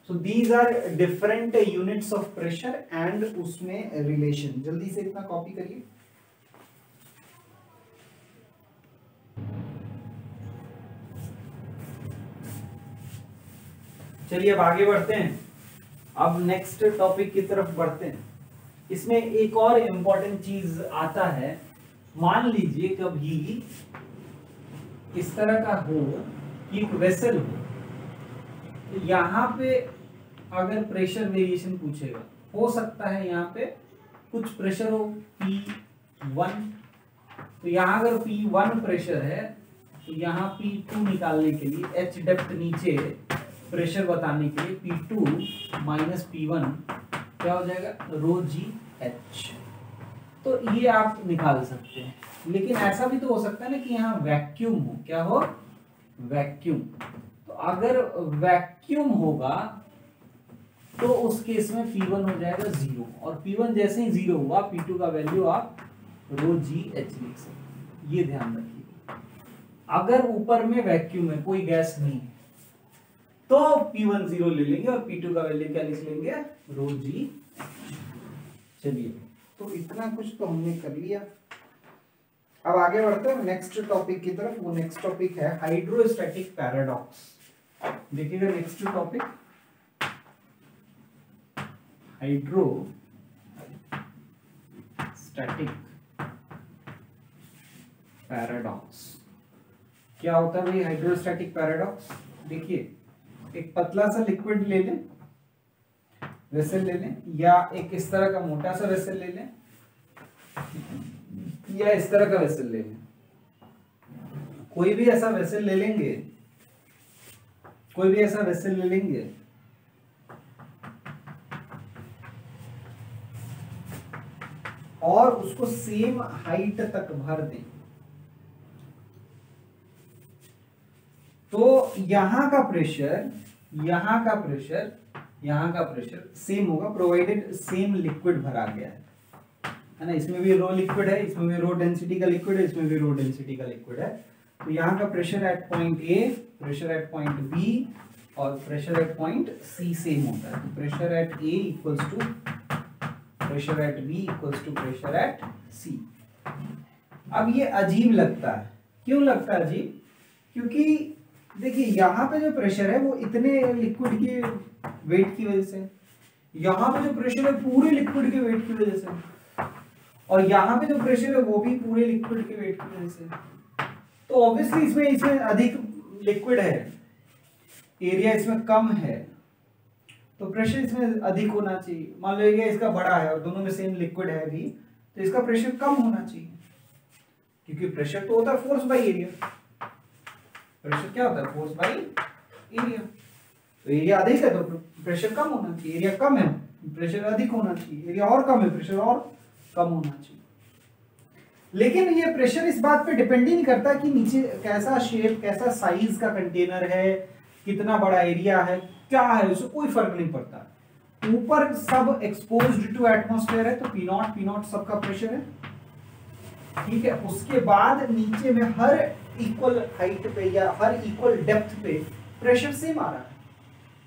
so these are different units of pressure and उसमें रिलेशन। जल्दी से इतना कॉपी करिए। चलिए अब आगे बढ़ते हैं। अब नेक्स्ट टॉपिक की तरफ बढ़ते हैं। इसमें एक और इंपॉर्टेंट चीज आता है। मान लीजिए कभी इस तरह का हो कि एक वेसल हो, तो यहाँ पे अगर प्रेशर वेरिएशन पूछेगा, हो सकता है यहाँ पे कुछ प्रेशर हो P1, तो यहाँ अगर P1 प्रेशर है तो यहाँ P2 निकालने के लिए H डेप्थ नीचे प्रेशर बताने के लिए P2 माइनस P1 क्या हो जाएगा, रो जी एच। तो ये आप निकाल सकते हैं, लेकिन ऐसा भी तो हो सकता है ना कि यहाँ वैक्यूम हो, क्या हो, वैक्यूम। तो अगर वैक्यूम होगा तो उस केस में P1 हो जाएगा 0, और P1 जैसे ही 0 हुआ P2 का वैल्यू आप रो जी एच लिख सकते, ये ध्यान रखिए। अगर ऊपर में वैक्यूम है, कोई गैस नहीं है, तो P1 0 ले लेंगे और P2 का वैल्यू क्या लिख लेंगे, रो जी। चलिए, तो इतना कुछ तो हमने कर लिया। अब आगे बढ़ते हैं नेक्स्ट टॉपिक की तरफ। वो नेक्स्ट टॉपिक है हाइड्रोस्टैटिक पैराडॉक्स। देखिएगा नेक्स्ट टॉपिक, हाइड्रोस्टैटिक पैराडॉक्स। क्या होता है भाई हाइड्रोस्टैटिक पैराडॉक्स? देखिए, एक पतला सा लिक्विड ले लें, वेसल ले लें, या एक इस तरह का मोटा सा वेसल ले लें, या इस तरह का वेसल ले लें। कोई भी ऐसा वेसल ले लेंगे, कोई भी ऐसा वेसल ले लेंगे, और उसको सेम हाइट तक भर दें, तो यहां का प्रेशर, यहां का प्रेशर, यहां का प्रेशर सेम होगा, प्रोवाइडेड सेम लिक्विड भरा गया है ना। इसमें भी रो लिक्विड है, इसमें भी रो डेंसिटी का लिक्विड है, इसमें भी रो डेंसिटी का लिक्विड है। तो यहाँ का pressure at point A, pressure at point B और pressure at point C same होता है। तो pressure at A equals to pressure at B equals to pressure at C. अब ये अजीब लगता है, क्यों लगता है अजीब? क्योंकि देखिए यहाँ पे जो प्रेशर है वो इतने लिक्विड के वेट की वजह से, यहाँ पे जो प्रेशर है पूरे लिक्विड के वेट की वजह से, और यहाँ पे जो प्रेशर है वो भी पूरे लिक्विड के वेट की वजह से। तो ऑब्वियसली इसमें अधिक लिक्विड है, एरिया इसमें कम है, तो प्रेशर इसमें अधिक होना चाहिए। मान लो एरिया इसका बड़ा है और दोनों में सेम लिक्विड है भी, तो इसका प्रेशर कम होना चाहिए, क्योंकि प्रेशर तो होता है फोर्स बाई एरिया। प्रेशर क्या होता है? Force by area. तो एरिया अधिक है तो प्रेशर कम होना चाहिए, एरिया कम है प्रेशर अधिक होना चाहिए, एरिया और कम है प्रेशर और कम होना चाहिए। लेकिन ये प्रेशर इस बात पे डिपेंड ही नहीं करता कि नीचे कैसा शेप, कैसा साइज का कंटेनर है, कितना बड़ा एरिया है, क्या है, उससे कोई फर्क नहीं पड़ता। ऊपर सब एक्सपोज्ड टू एटमॉस्फेयर है, तो P नॉट सबका प्रेशर है, ठीक है। उसके बाद नीचे में हर इक्वल हाइट पे या हर इक्वल डेप्थ पे प्रेशर सेम आ रहा है।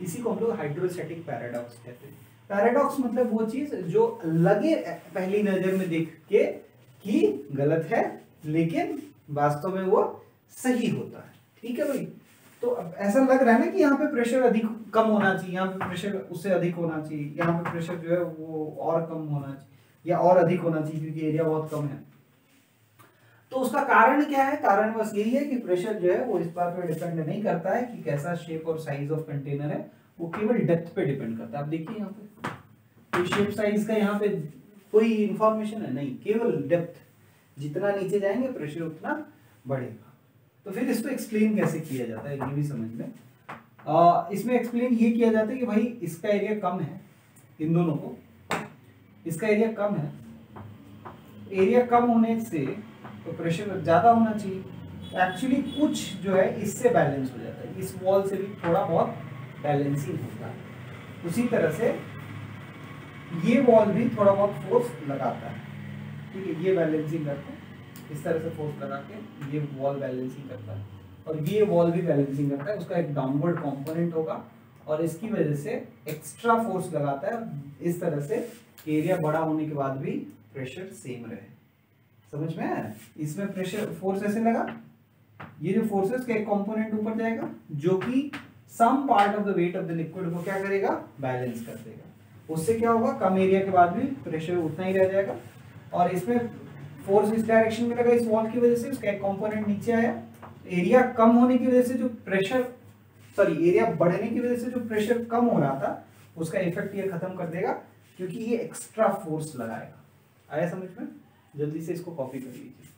इसी को हम लोग हाइड्रोस्टैटिक पैराडॉक्स कहते हैं। पैराडॉक्स मतलब वो चीज जो लगे पहली नजर में देख के कि गलत है, लेकिन वास्तव में वो सही होता है, ठीक है भाई। तो अब ऐसा लग रहा है ना कि यहाँ पे प्रेशर अधिक कम होना चाहिए, यहाँ पे प्रेशर उससे अधिक होना चाहिए, यहाँ पे प्रेशर जो है वो और कम होना चाहिए या और अधिक होना चाहिए क्योंकि एरिया बहुत कम है। तो उसका कारण क्या है? कारण बस यही है कि प्रेशर जो है वो इस बात पे डिपेंड नहीं करता है कि कैसा शेप और साइज ऑफ कंटेनर है, वो केवल डेप्थ पे डिपेंड करता है। आप देखिए यहाँ पे कोई शेप साइज का यहाँ पे कोई इंफॉर्मेशन है नहीं, केवल डेप्थ। जितना नीचे जाएंगे प्रेशर उतना बढ़ेगा। तो फिर इसको एक्सप्लेन कैसे किया जाता है ये भी समझ में। इसमें एक्सप्लेन ये किया जाता है कि भाई इसका एरिया कम है, इन दोनों को, इसका एरिया कम है, एरिया कम होने से तो प्रेशर ज्यादा होना चाहिए। एक्चुअली कुछ जो है इससे बैलेंस हो जाता है, इस वॉल से भी थोड़ा बहुत बैलेंसिंग होता है। उसी तरह से ये वॉल भी थोड़ा बहुत फोर्स लगाता है, ठीक है, ये बैलेंसिंग करता है, इस तरह से फोर्स लगा के ये वॉल बैलेंसिंग करता है, और ये वॉल भी बैलेंसिंग करता है। उसका एक डाउनवर्ड कंपोनेंट होगा और इसकी वजह से एक्स्ट्रा फोर्स लगाता है, इस तरह से एरिया बड़ा होने के बाद भी प्रेशर सेम रहे। समझ में आया? इसमें प्रेशर फोर्स ऐसे लगा, ये जो फोर्सेस का एक कंपोनेंट ऊपर जाएगा जो कि some part of the weight of the liquid को क्या करेगा? बैलेंस कर देगा। उससे क्या होगा? कम एरिया के बाद भी प्रेशर उतना ही रह जाएगा। और इसमें फोर्स इस डायरेक्शन में लगा इस वॉल की वजह से, उसका एक कंपोनेंट नीचे आया, एरिया कम होने की वजह से जो प्रेशर, सॉरी एरिया बढ़ने की वजह से जो प्रेशर कम हो रहा था उसका इफेक्ट ये खत्म कर देगा, क्योंकि ये एक्स्ट्रा फोर्स लगाएगा। आया समझ में? जल्दी से इसको कॉपी कर लीजिए।